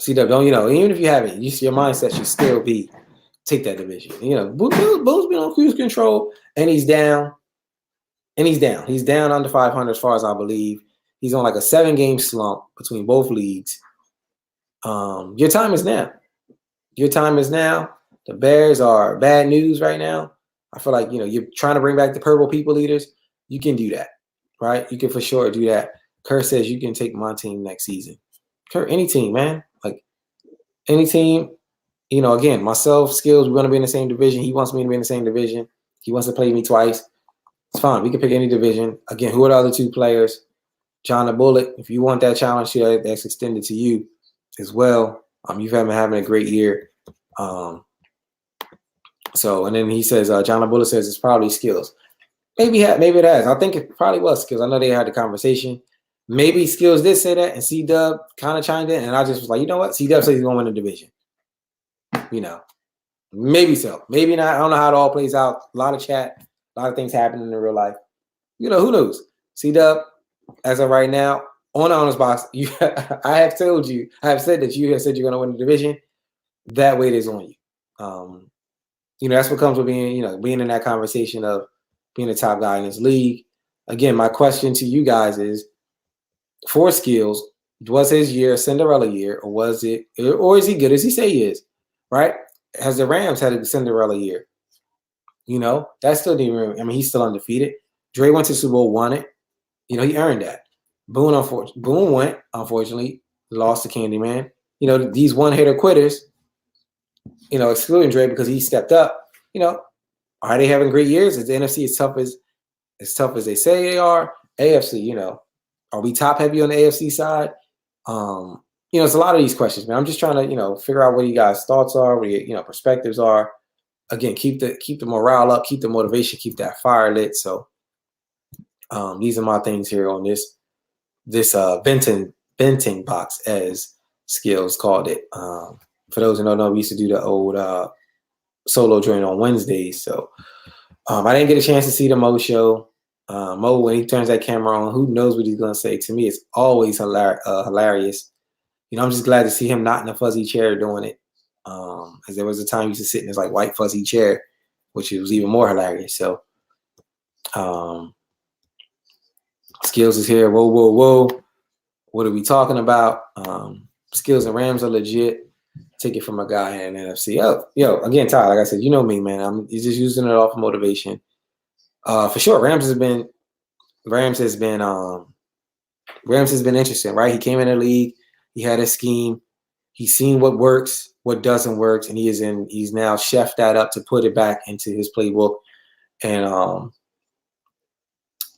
C-Dub, don't, even if you haven't, your mindset should still be take that division. Boone's been on cruise control, and he's down. He's down under 500 as far as I believe. He's on like a 7-game slump between both leagues. Your time is now. The Bears are bad news right now. I feel like, you're trying to bring back the purple people eaters. You can do that, right? You can for sure do that. Kurt says you can take my team next season. Kurt, any team, man. Like, any team. Again, myself, Skills, we're going to be in the same division. He wants me to be in the same division. He wants to play me twice. It's fine. We can pick any division. Again, who are the other 2 players? John the Bullet, if you want that challenge, that's extended to you as well. You've been having a great year. And then he says, John the Bullet says it's probably Skills. Maybe it has. I think it probably was Skills. I know they had the conversation. Maybe Skills did say that, and C-Dub kind of chimed in, and I just was like, you know what? C-Dub says he's going to win the division. Maybe so. Maybe not. I don't know how it all plays out. A lot of chat, a lot of things happening in real life. Who knows? C-Dub, as of right now, on the Honors Box, I have said that you have said you're going to win the division. That weight is on you. That's what comes with being in that conversation of being the top guy in this league. Again, my question to you guys is, for Skills, was his year a Cinderella year, or is he good as he say he is? Right? Has the Rams had a Cinderella year? That's still the room. I mean, he's still undefeated. Dre went to Super Bowl, won it. He earned that. Boone went, unfortunately, lost to Candyman. These one-hitter quitters, excluding Dre because he stepped up, are they having great years? Is the NFC as tough as they say they are? AFC, are we top heavy on the AFC side? It's a lot of these questions, man. I'm just trying to, figure out what you guys' thoughts are, what your, perspectives are. Again, keep the morale up, keep the motivation, keep that fire lit. So these are my things here on this venting box, as Skills called it. For those who don't know, we used to do the old solo joint on Wednesdays. So I didn't get a chance to see the Mo show. Mo, when he turns that camera on, who knows what he's going to say. To me, it's always hilarious. I'm just glad to see him not in a fuzzy chair doing it. Because there was a time he used to sit in this like white fuzzy chair, which was even more hilarious. So Skills is here. Whoa. What are we talking about? Skills and Rams are legit. Take it from a guy in NFC. Yo, again, Ty, like I said, you know me, man. He's just using it off of motivation. For sure, Rams has been interesting, right? He came in the league. He had a scheme. He's seen what works, what doesn't work, and he's now chefed that up to put it back into his playbook. And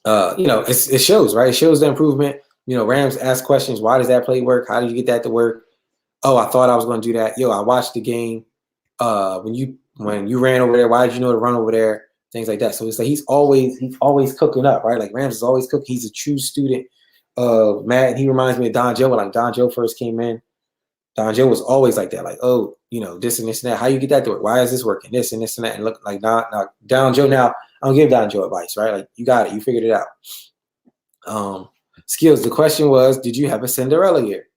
it shows, right? It shows the improvement. Rams ask questions. Why does that play work? How did you get that to work? Oh, I thought I was going to do that. Yo, I watched the game. When you ran over there, why did you know to run over there? Things like that. So it's like he's always cooking up, right? Like Rams is always cooking. He's a true student of Madden. He reminds me of Don Joe. When like Don Joe first came in, Don Joe was always like that. Like, oh, this and this and that. How you get that to work? Why is this working? This and this and that. And look like Don Joe now. I don't give Don Joe advice, right? Like you got it. You figured it out. Skills. The question was, did you have a Cinderella year?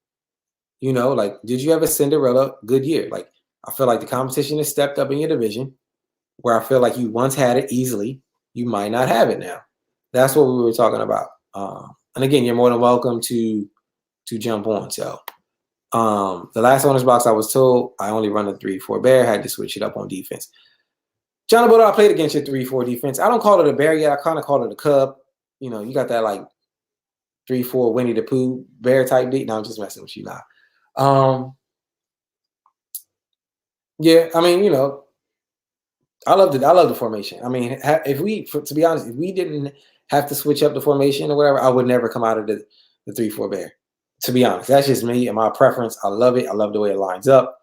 Did you have a Cinderella good year? Like, I feel like the competition has stepped up in your division, where I feel like you once had it easily, you might not have it now. That's what we were talking about. And again, you're more than welcome to jump on. So the last Honors Box, I was told I only run a 3-4 bear, had to switch it up on defense. John Bodo, I played against your 3-4 defense. I don't call it a bear yet. I kind of call it a cub. You got that like 3-4 Winnie the Pooh bear type deep. No, I'm just messing with you now. Yeah, I mean, I love the formation. I mean, to be honest, if we didn't have to switch up the formation or whatever, I would never come out of the 3-4 bear. To be honest, that's just me and my preference. I love it. I love the way it lines up.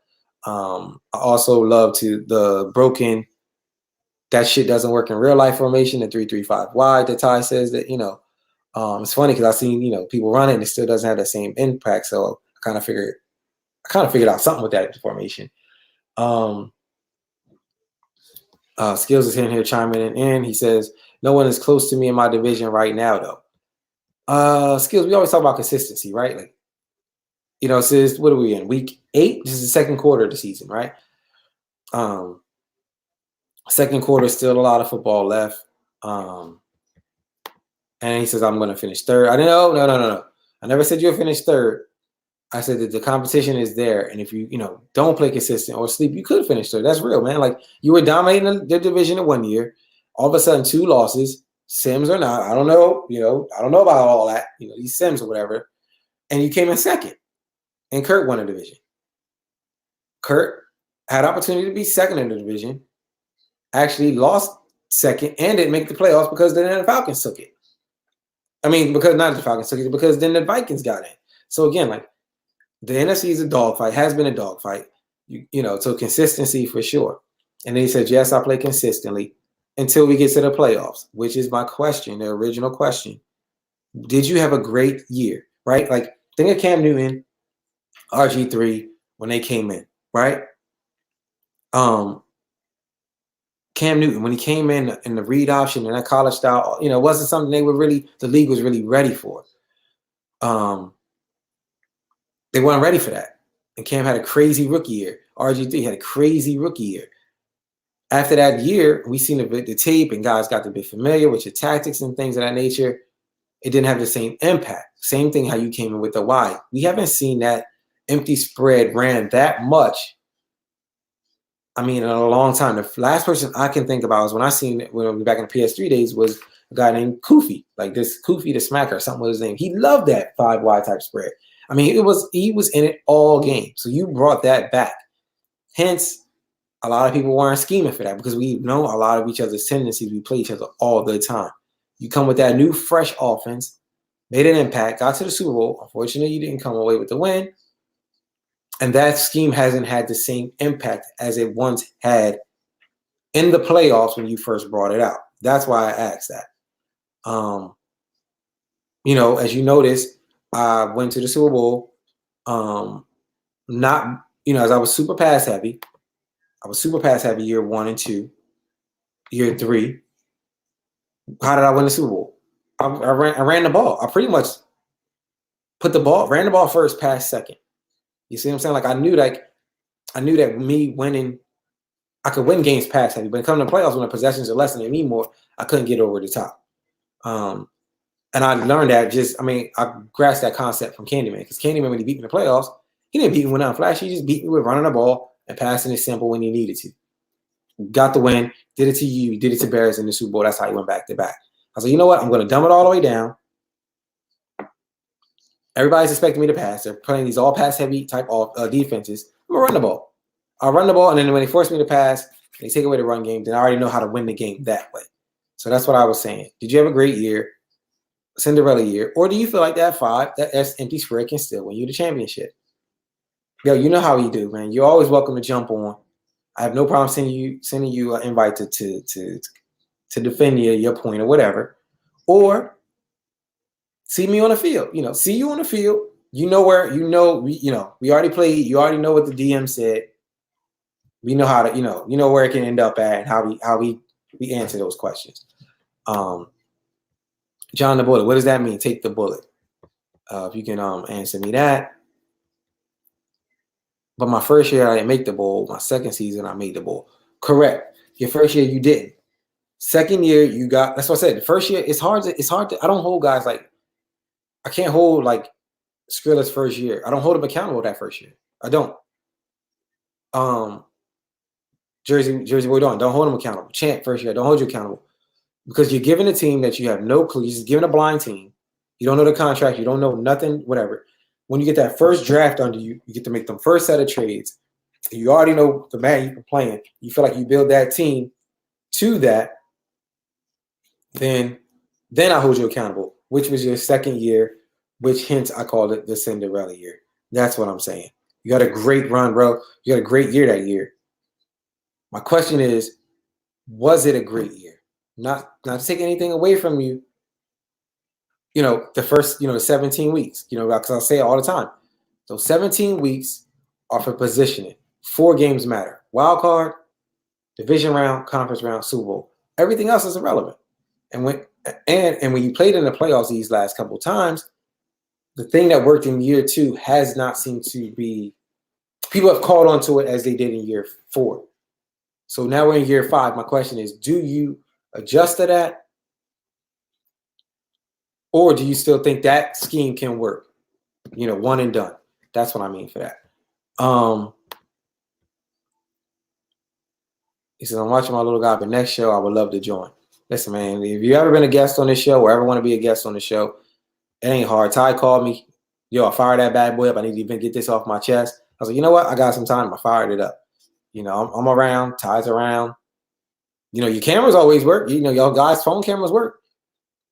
I also love the broken, that shit doesn't work in real life formation, the 3-3-5 wide that Ty says that, it's funny because I've seen, people run it and it still doesn't have the same impact. So I kind of figured out something with that formation. Skills is in here chiming in. He says, no one is close to me in my division right now, though. Skills, we always talk about consistency, right? Like, it says, what are we in? Week 8? This is the second quarter of the season, right? Second quarter, still a lot of football left. And he says, I'm going to finish third. I didn't know. No. I never said you'll finish third. I said that the competition is there. And if you, don't play consistent or sleep, you could finish third. That's real, man. Like, you were dominating the division in 1 year. All of a sudden, 2 losses, Sims or not. I don't know. I don't know about all that, these Sims or whatever. And you came in second. And Kurt won the division. Kurt had opportunity to be second in the division. Actually lost second and didn't make the playoffs because then the Falcons took it. I mean, because not the Falcons took it, because then the Vikings got in. So again, like, the NFC is a dogfight, has been a dogfight, so consistency for sure. And then he said, yes, I play consistently until we get to the playoffs, which is my question, the original question. Did you have a great year, right? Like, think of Cam RG3 when they came in, right? Cam Newton, when he came in the read option and that college style, it wasn't something the league was really ready for. They weren't ready for that. And Cam had a crazy rookie year. RG3 had a crazy rookie year. After that year, we seen the tape and guys got to be familiar with your tactics and things of that nature. It didn't have the same impact. Same thing how you came in with the Y. We haven't seen that empty spread ran that much. In a long time. The last person I can think about is when I seen it when back in the PS3 days was a guy named Kofi, like this Kofi the Smacker, something was his name. He loved that 5 wide type spread. He was in it all game. So you brought that back. Hence, a lot of people weren't scheming for that because we know a lot of each other's tendencies. We play each other all the time. You come with that new, fresh offense, made an impact, got to the Super Bowl. Unfortunately, you didn't come away with the win. And that scheme hasn't had the same impact as it once had in the playoffs when you first brought it out. That's why I asked that. As you noticed, I went to the Super Bowl. As I was super pass heavy. I was super pass heavy year 1 and 2. Year 3. How did I win the Super Bowl? I ran the ball. I pretty much ran the ball first, pass second. You see what I'm saying? Like I knew that me winning, I could win games pass heavy, but coming to playoffs when the possessions are less than me more, I couldn't get over the top. And I learned that I grasped that concept from Candyman because Candyman, when he beat me in the playoffs, he didn't beat me with nothing flashy. He just beat me with running the ball and passing it simple when he needed to. Got the win, did it to you, did it to Bears in the Super Bowl. That's how he went back to back. I was like, you know what? I'm going to dumb it all the way down. Everybody's expecting me to pass. They're playing these all pass heavy type of defenses. I'm going to run the ball. I'll run the ball, and then when they force me to pass, they take away the run game, then I already know how to win the game that way. So that's what I was saying. Did you have a great year, Cinderella year, or do you feel like that 5, that empty spread can still win you the championship? Yo, you know how we do, man. You're always welcome to jump on. I have no problem sending you an invite to defend your point or whatever, or see me on the field. See you on the field. We already played. You already know what the DM said. We know how to, you know where it can end up at and how we answer those questions. John the Bullet, what does that mean? Take the bullet. If you can answer me that. But my first year I didn't make the bowl. My second season I made the bowl. Correct. Your first year you didn't. Second year you got. That's what I said. The first year it's hard to. I don't hold guys like. I can't hold like Skrilla's first year. I don't hold him accountable that first year. I don't. Jersey Boy don't hold him accountable. Champ first year, don't hold you accountable because you're giving a team that you have no clue. You're just giving a blind team. You don't know the contract. You don't know nothing. Whatever. When you get that first draft under you, you get to make them first set of trades. You already know the man you're playing. You feel like you build that team to that. Then I hold you accountable, which was your second year, which hence I called it the Cinderella year. That's what I'm saying. You got a great run, bro. You got a great year that year. My question is, was it a great year? Not to take anything away from you. The first, 17 weeks, because I'll say it all the time. So 17 weeks are for positioning. 4 games matter. Wild card, division round, conference round, Super Bowl. Everything else is irrelevant. And when you played in the playoffs these last couple of times, the thing that worked in year 2 has not seemed to be, people have caught on to it as they did in year 4. So now we're in year 5. My question is, do you adjust to that? Or do you still think that scheme can work? One and done. That's what I mean for that. He says, I'm watching my little guy, but next show I would love to join. Listen, man, if you ever been a guest on this show or ever want to be a guest on the show, it ain't hard. Ty called me. Yo, I fired that bad boy up. I need to even get this off my chest. I was like, you know what? I got some time. I fired it up. I'm around. Ty's around. Your cameras always work. Y'all guys' phone cameras work.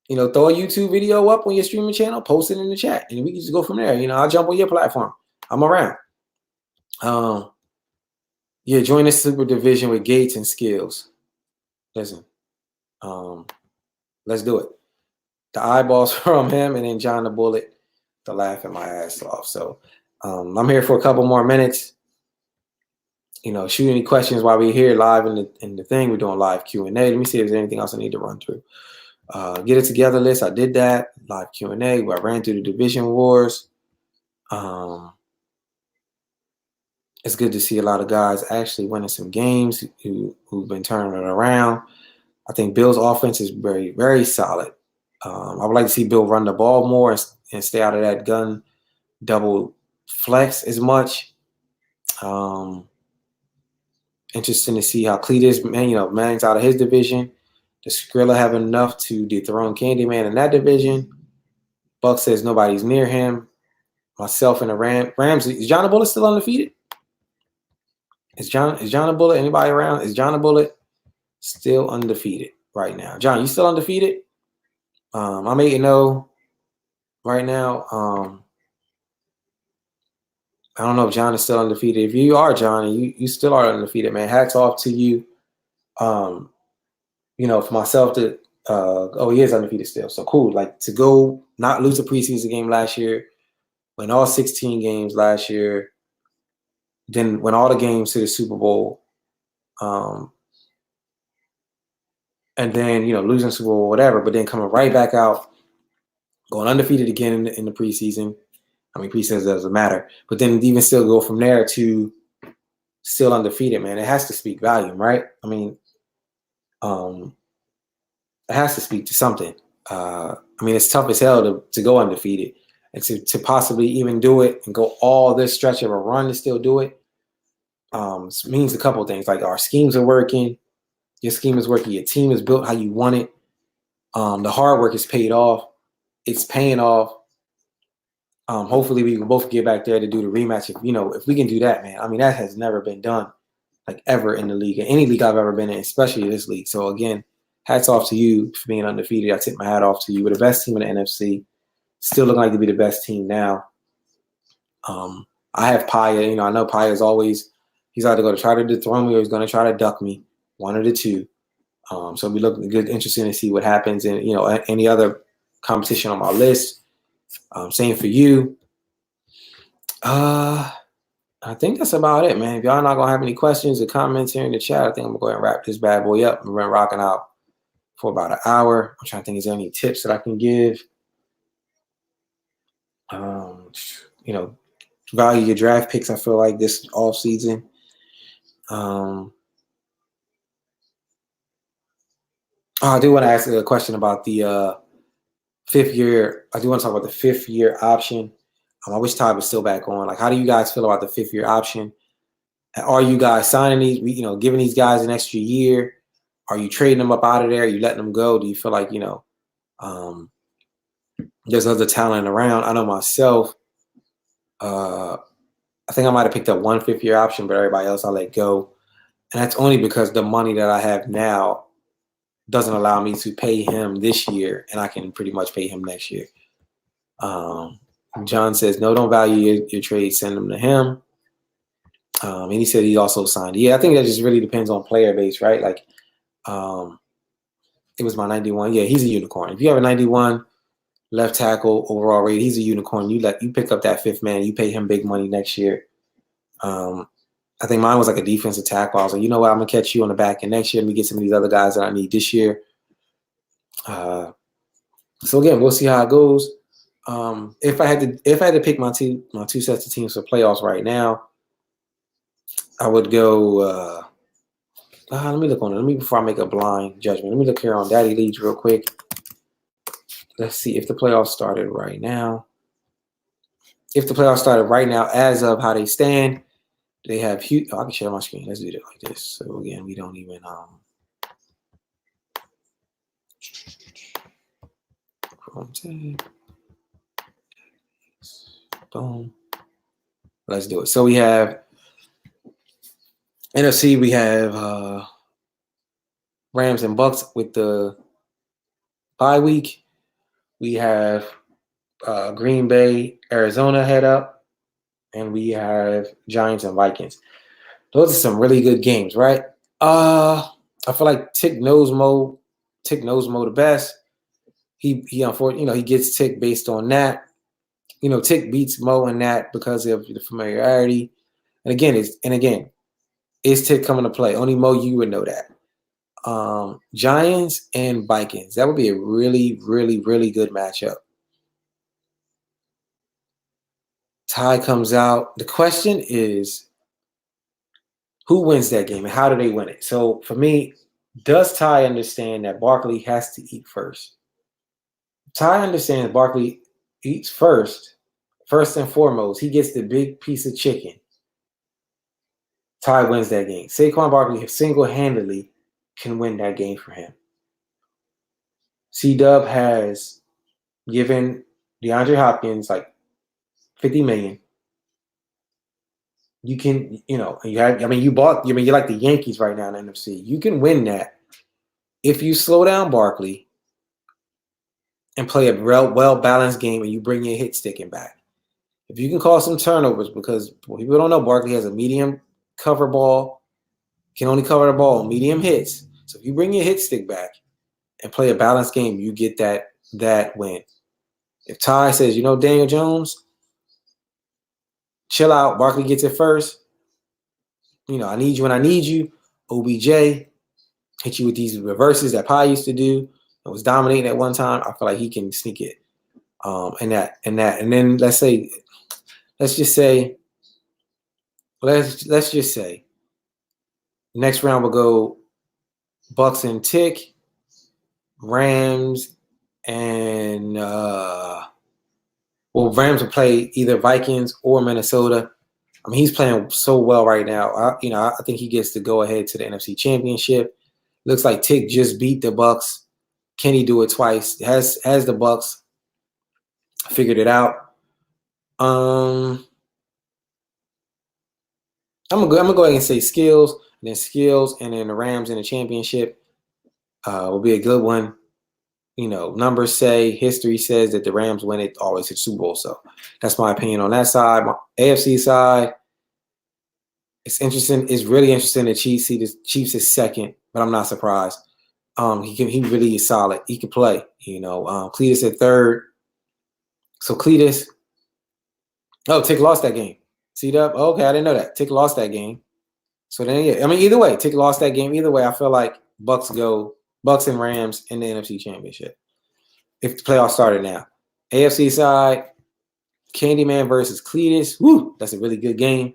Throw a YouTube video up on your streaming channel, post it in the chat, and we can just go from there. I'll jump on your platform. I'm around. Join the super division with Gates and Skills. Listen, let's do it. The eyeballs from him and then John the Bullet to laugh at my ass off. So I'm here for a couple more minutes. shoot any questions while we're here live in the thing. We're doing live Q&A. Let me see if there's anything else I need to run through. Get it together list. I did that. Live Q&A where I ran through the Divison Wars. It's good to see a lot of guys actually winning some games who've been turning it around. I think Bill's offense is very, very solid. I would like to see Bill run the ball more and stay out of that gun double flex as much. Interesting to see how Cletus, Manning's out of his division. Does Skrilla have enough to dethrone Candyman in that division? Buck says nobody's near him. Myself and the Rams. Is John Bullet still undefeated? Is John Bullet, anybody around? Is John Bullet still undefeated right now? John, you still undefeated? I'm 8-0 right now. I don't know if John is still undefeated. If you are, John, and you still are undefeated, man, hats off to you. For myself to he is undefeated still. So cool. Like to go not lose a preseason game last year, win all 16 games last year, then win all the games to the Super Bowl. And then, losing Super Bowl, whatever, but then coming right back out, going undefeated again in the preseason. I mean, preseason doesn't matter. But then even still go from there to still undefeated, man. It has to speak volume, right? I mean, it has to speak to something. It's tough as hell to go undefeated. And to possibly even do it and go all this stretch of a run to still do it means a couple of things. Like our schemes are working. Your scheme is working. Your team is built how you want it. The hard work is paid off. It's paying off. Hopefully we can both get back there to do the rematch. If we can do that, man. I mean, that has never been done, like ever in the league, in any league I've ever been in, especially this league. So again, hats off to you for being undefeated. I tip my hat off to you. We're the best team in the NFC. Still looking like to be the best team now. I have Paya. I know Paya is always, he's either going to try to dethrone me or he's going to try to duck me. One of the two. So it'll be looking good, interesting to see what happens. And, any other competition on my list. Same for you. I think that's about it, man. If y'all not going to have any questions or comments here in the chat, I think I'm going to go ahead and wrap this bad boy up. We've been rocking out for about an hour. I'm trying to think, is there any tips that I can give? Value your draft picks, I feel like, this off season. I do want to ask a question about the 5th year. I do want to talk about the 5th year option. I wish Ty was still back on. Like, how do you guys feel about the 5th year option? Are you guys signing these, giving these guys an extra year? Are you trading them up out of there? Are you letting them go? Do you feel like, there's other talent around? I know myself, I think I might have picked up one 5th year option, but everybody else I let go. And that's only because the money that I have now doesn't allow me to pay him this year, and I can pretty much pay him next year. John says, no, don't value your trade. Send them to him. And he said he also signed. Yeah, I think that just really depends on player base, right? Like, it was my 91. Yeah, he's a unicorn. If you have a 91 left tackle overall rate, he's a unicorn. You pick up that 5th man. You pay him big money next year. I think mine was like a defensive tackle. I was like, you know what? I'm going to catch you on the back end next year. Let me get some of these other guys that I need this year. So again, we'll see how it goes. If I had to pick my two sets of teams for playoffs right now, I would go. Let me look on it. Let me, before I make a blind judgment, let me look here on Daddy Leads real quick. Let's see if the playoffs started right now. If the playoffs started right now, as of how they stand, they have huge. I can share my screen. Let's do it like this. So again, we don't even boom. Let's do it. So we have NFC. We have Rams and Bucks with the bye week. We have Green Bay, Arizona head up, and we have Giants and Vikings. Those are some really good games, right? I feel like Tick knows Mo the best. He unfortunately, he gets Tick based on that. Tick beats Mo in that because of the familiarity. And again, is Tick coming to play? Only Mo, you would know that. Giants and Vikings. That would be a really, really, really good matchup. Ty comes out. The question is, who wins that game and how do they win it? So for me, does Ty understand that Barkley has to eat first? Ty understands Barkley eats first and foremost. He gets the big piece of chicken. Ty wins that game. Saquon Barkley single-handedly can win that game for him. C-Dub has given DeAndre Hopkins like $50 million. You can, you like the Yankees right now in the NFC. You can win that if you slow down Barkley and play a well-balanced game and you bring your hit sticking back. If you can cause some turnovers, because people don't know Barkley has a medium cover ball, can only cover the ball on medium hits. So if you bring your hit stick back and play a balanced game, you get that win. If Ty says, Daniel Jones, chill out, Barkley gets it first. I need you when I need you. OBJ hit you with these reverses that Pi used to do. It was dominating at one time. I feel like he can sneak it. And then let's just say next round we'll go Bucks and Tick, Rams, and Rams will play either Vikings or Minnesota. I mean, he's playing so well right now. I think he gets to go ahead to the NFC Championship. Looks like Tick just beat the Bucks. Can he do it twice? Has the Bucks figured it out? I'm gonna go ahead and say Skills, and then the Rams in the championship will be a good one. Numbers say, history says that the Rams win it always hit Super Bowl. So that's my opinion on that side. My AFC side, it's interesting. It's really interesting. The Chiefs see the Chiefs is second, but I'm not surprised. He really is solid. He can play. Cletus at third. So Cletus. Oh, Tick lost that game. See that? Okay, I didn't know that. Tick lost that game. So then, yeah. I mean, either way, Tick lost that game. Either way, I feel like Bucks and Rams in the NFC Championship. If the playoffs started now. AFC side, Candyman versus Cletus. Woo, that's a really good game.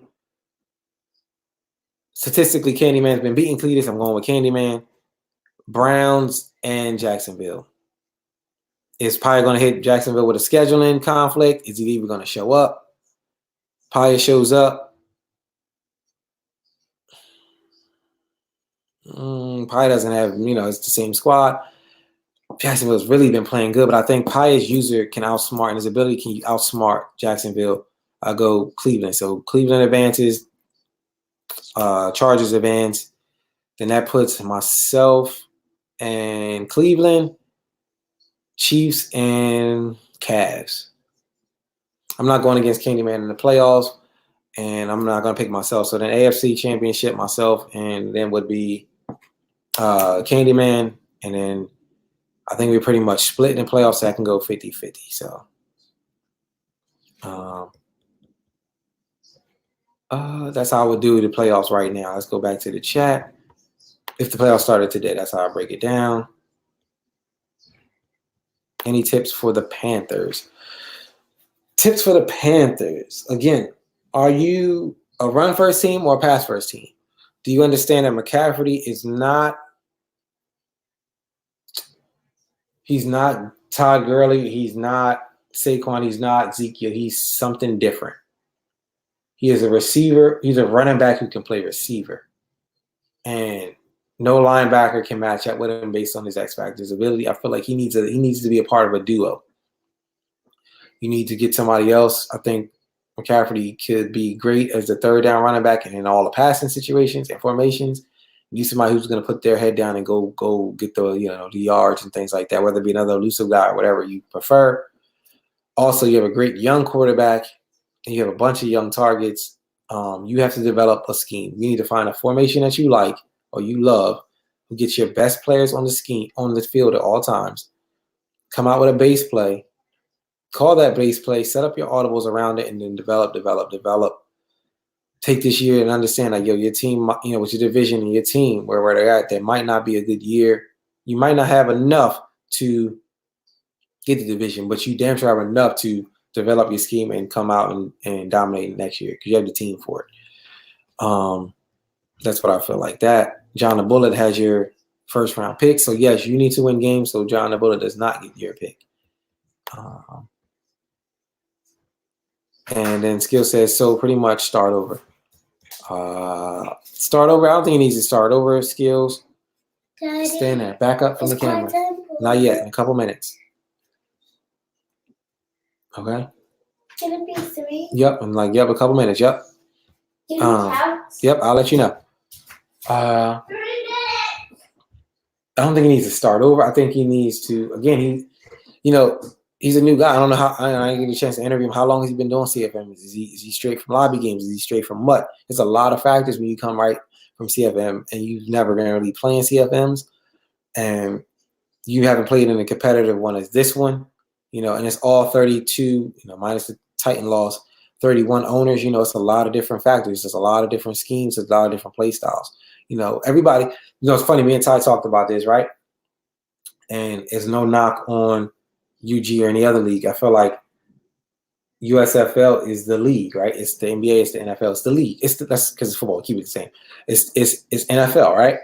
Statistically, Candyman's been beating Cletus. I'm going with Candyman. Browns and Jacksonville. Is probably going to hit Jacksonville with a scheduling conflict. Is he even going to show up? Paya shows up. Paya doesn't have, it's the same squad. Jacksonville's really been playing good, but I think Paya's user can outsmart, and his ability can outsmart Jacksonville. I go Cleveland. So Cleveland advances, Chargers advance. Then that puts myself and Cleveland, Chiefs, and Cavs. I'm not going against Candyman in the playoffs, and I'm not going to pick myself. So then AFC Championship, myself, and then would be Candyman. And then I think we're pretty much split in the playoffs, so I can go 50-50. So that's how I would do the playoffs right now. Let's go back to the chat. If the playoffs started today, that's how I break it down. Any tips for the Panthers? Tips for the Panthers. Again, are you a run first team or a pass first team? Do you understand that McCaffrey is not – he's not Todd Gurley. He's not Saquon. He's not Ezekiel. He's something different. He is a receiver. He's a running back who can play receiver. And no linebacker can match up with him based on his X factor, his ability. I feel like he needs to be a part of a duo. You need to get somebody else. I think McCaffrey could be great as the third down running back and in all the passing situations and formations. You need somebody who's going to put their head down and go get the yards and things like that, whether it be another elusive guy or whatever you prefer. Also, you have a great young quarterback and you have a bunch of young targets. You have to develop a scheme. You need to find a formation that you like or you love, who gets your best players on the field at all times. Come out with a base play. Call that base play, set up your audibles around it, and then develop. take this year and understand, like, yo, your team, you know, with your division and your team, where they're at, that might not be a good year. You might not have enough to get the division, but you damn sure have enough to develop your scheme and come out and dominate next year because you have the team for it. That's what I feel like. That John the Bullet has your first round pick. So yes, you need to win games. So John the Bullet does not get your pick. And then Skill says, so pretty much start over. Start over. I don't think he needs to start over. Skills. Daddy, Stand there. Back up from the camera. Not yet. In a couple minutes. Okay. Can it be 3? Yep. I'm like, yep. A couple minutes. Yep. Can you count? Yep. I'll let you know. I don't think he needs to start over. I think he needs to, again, he's a new guy. I don't know how, I didn't get a chance to interview him. How long has he been doing CFM? Is he straight from lobby games? Is he straight from what? There's a lot of factors when you come right from CFM and you've never been really playing CFMs and you haven't played in a competitive one as this one, and it's all 32, minus the Titan loss, 31 owners, it's a lot of different factors. There's a lot of different schemes, there's a lot of different play styles. Everybody, it's funny, me and Ty talked about this, right? And it's no knock on UG or any other league. I feel like USFL is the league, right? It's the NBA, it's the NFL, it's the league. That's because it's football. Keep it the same. It's NFL, right?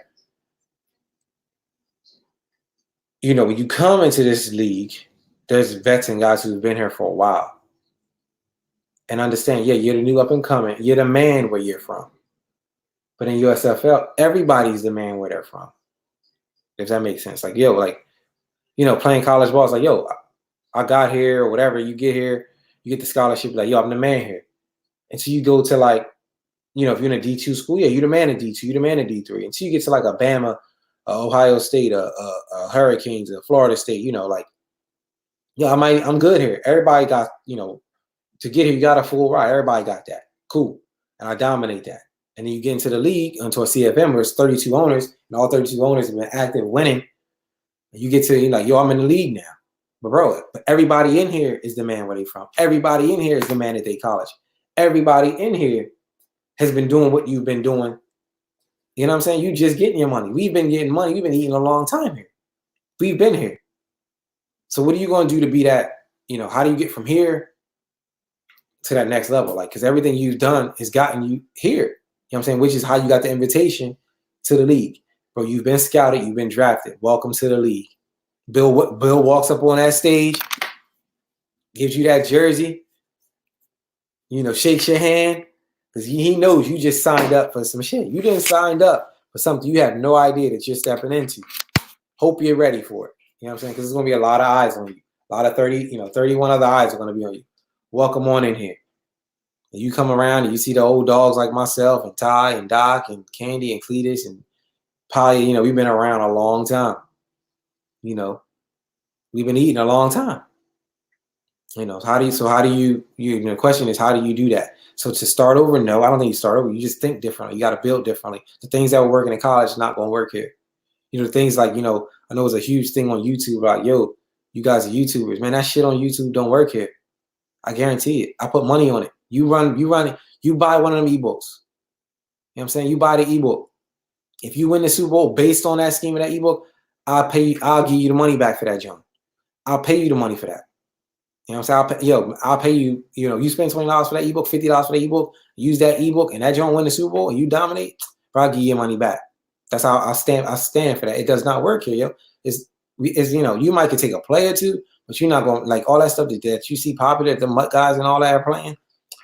When you come into this league, there's vets and guys who've been here for a while, and understand. Yeah, you're the new up and coming. You're the man where you're from. But in USFL, everybody's the man where they're from. If that makes sense, playing college ball is like, yo, I got here or whatever. You get here, you get the scholarship, like, yo, I'm the man here. And so you go to if you're in a D2 school, yeah, you're the man at D2, you're the man at D3. Until you get to a Bama, Ohio State, Hurricanes, Florida State, I'm good here. Everybody got, to get here, you got a full ride. Everybody got that. Cool. And I dominate that. And then you get into the league, into a CFM where it's 32 owners, and all 32 owners have been active winning. And you get to, yo, I'm in the league now. But everybody in here is the man where they from. Everybody in here is the man at their college. Everybody in here has been doing what you've been doing. You know what I'm saying? You just getting your money. We've been getting money. We've been eating a long time here. We've been here. So what are you going to do to be that? How do you get from here to that next level? Because everything you've done has gotten you here. You know what I'm saying? Which is how you got the invitation to the league. Bro, you've been scouted. You've been drafted. Welcome to the league. Bill walks up on that stage, gives you that jersey, shakes your hand, because he knows you just signed up for some shit. You didn't sign up for something you have no idea that you're stepping into. Hope you're ready for it. You know what I'm saying? Because there's going to be a lot of eyes on you. A lot of 31 other eyes are going to be on you. Welcome on in here. And you come around and you see the old dogs like myself and Ty and Doc and Candy and Cletus and Polly. We've been around a long time. We've been eating a long time. How do you the question is, how do you do that? So to start over, no, I don't think you start over. You just think differently. You got to build differently. The things that were working in college is not going to work here. Things like, I know it's a huge thing on YouTube, like, yo, you guys are YouTubers. Man, that shit on YouTube don't work here. I guarantee it. I put money on it. You buy one of them ebooks. You know what I'm saying? You buy the ebook. If you win the Super Bowl based on that scheme of that ebook, I'll give you the money back for that, John. I'll pay you the money for that. You know what I'm saying? I'll pay you, you spend $20 for that ebook, $50 for that ebook, use that ebook, and that John win the Super Bowl and you dominate, bro, I'll give you your money back. That's how I stand for that. It does not work here, yo. It's you might could take a play or two, but you're not going all that stuff that you see popular, the Mutt guys and all that are playing.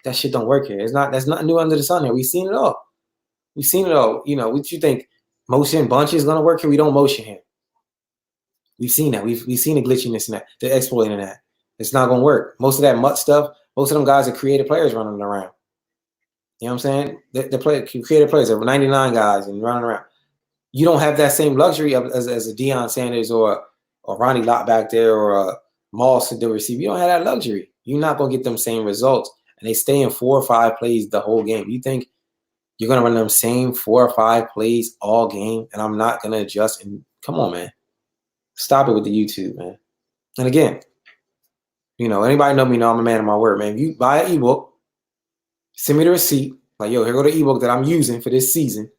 That shit don't work here. That's nothing new under the sun here. We've seen it all. What you think? Motion bunch is gonna work here? We don't motion here. We've seen that. We've seen the glitchiness in that, the exploiting that. It's not gonna work. Most of that Mutt stuff, most of them guys are creative players running around. You know what I'm saying? The creative players are 99 guys and running around. You don't have that same luxury as a Deion Sanders or Ronnie Lott back there or a Moss to the receiver. You don't have that luxury. You're not gonna get them same results. And they stay in 4 or 5 plays the whole game. You think you're gonna run them same 4 or 5 plays all game, and I'm not gonna adjust? And come on, man, stop it with the YouTube, man. And again, anybody know me know I'm a man of my word, man. If you buy an ebook, send me the receipt. Like, yo, here go the ebook that I'm using for this season.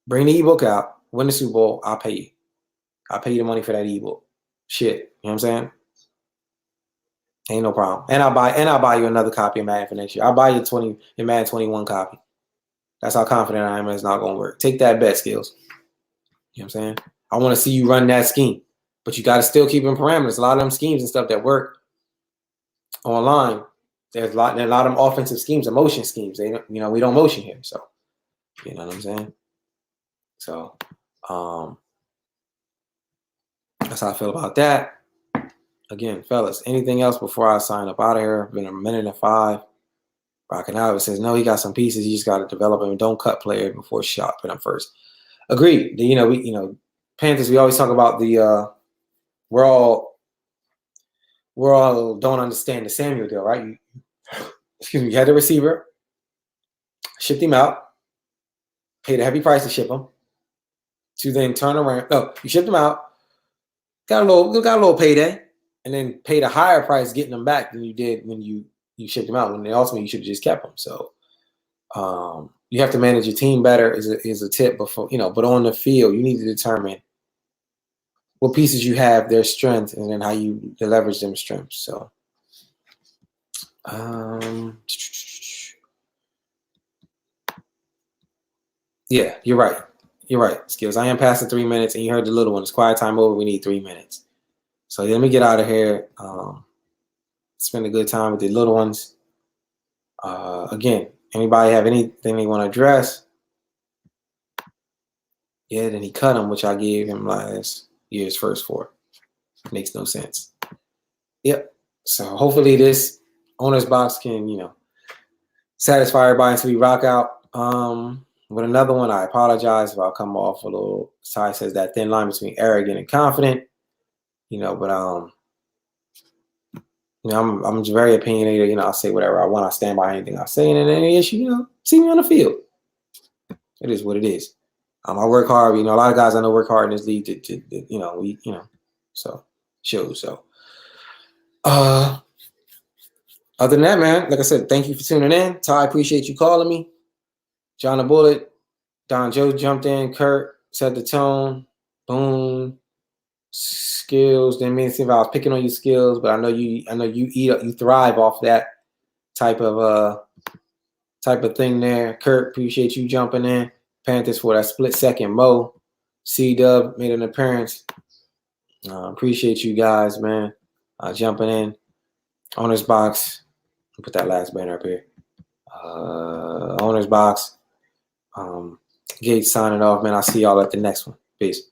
Bring the ebook out, win the Super Bowl, I'll pay you. I'll pay you the money for that ebook. Shit. You know what I'm saying? Ain't no problem. And I'll buy you another copy of Madden for next year. I'll buy you your Madden 21 copy. That's how confident I am it's not gonna work. Take that bet, Skills. You know what I'm saying? I want to see you run that scheme. But you gotta still keep in parameters. A lot of them schemes and stuff that work online, there's a lot of them offensive schemes and motion schemes. They don't, we don't motion here. So you know what I'm saying? So that's how I feel about that. Again, fellas, anything else before I sign up out of here? Been a minute and 5. Rocking out. It says, no, he got some pieces. You just got to develop them. Don't cut players before shot. Put them first. Agreed. Panthers, we always talk about the we're all don't understand the Samuel deal, right? You had the receiver, shipped him out, paid a heavy price to ship him, to then turn around. No, you shipped him out, got a little payday, and then paid a higher price getting them back than you did when you shipped them out. When ultimately you should have just kept them. So you have to manage your team better is a tip before, but on the field, you need to determine what pieces you have, their strength, and then how you leverage them strengths. So yeah, you're right. You're right, Skills. I am passing 3 minutes, and you heard the little one. It's quiet time over. We need 3 minutes. So let me get out of here. Spend a good time with the little ones. Again, anybody have anything they want to address? Yeah, then he cut him, which I gave him last year's first 4. Makes no sense. Yep. So hopefully this owner's box can, satisfy everybody until we rock out. With another one, I apologize if I'll come off a little. Ty says that thin line between arrogant and confident, but I'm just very opinionated. I'll say whatever I want. I stand by anything I say, and in any issue, see me on the field. It is what it is. I work hard. A lot of guys I know work hard in this league so shows. So, other than that, man, like I said, thank you for tuning in. Ty, appreciate you calling me. John the Bullet, Don Joe jumped in. Kurt set the tone. Boom. Skills. Didn't mean to see if I was picking on you, Skills, but I know you thrive off that type of thing there. Kurt, appreciate you jumping in. Panthers for that split second. Mo, C-Dub made an appearance. Appreciate you guys, man, jumping in. Owner's box. I'll put that last banner up here. Owner's box. Gates signing off, man. I'll see y'all at the next one. Peace.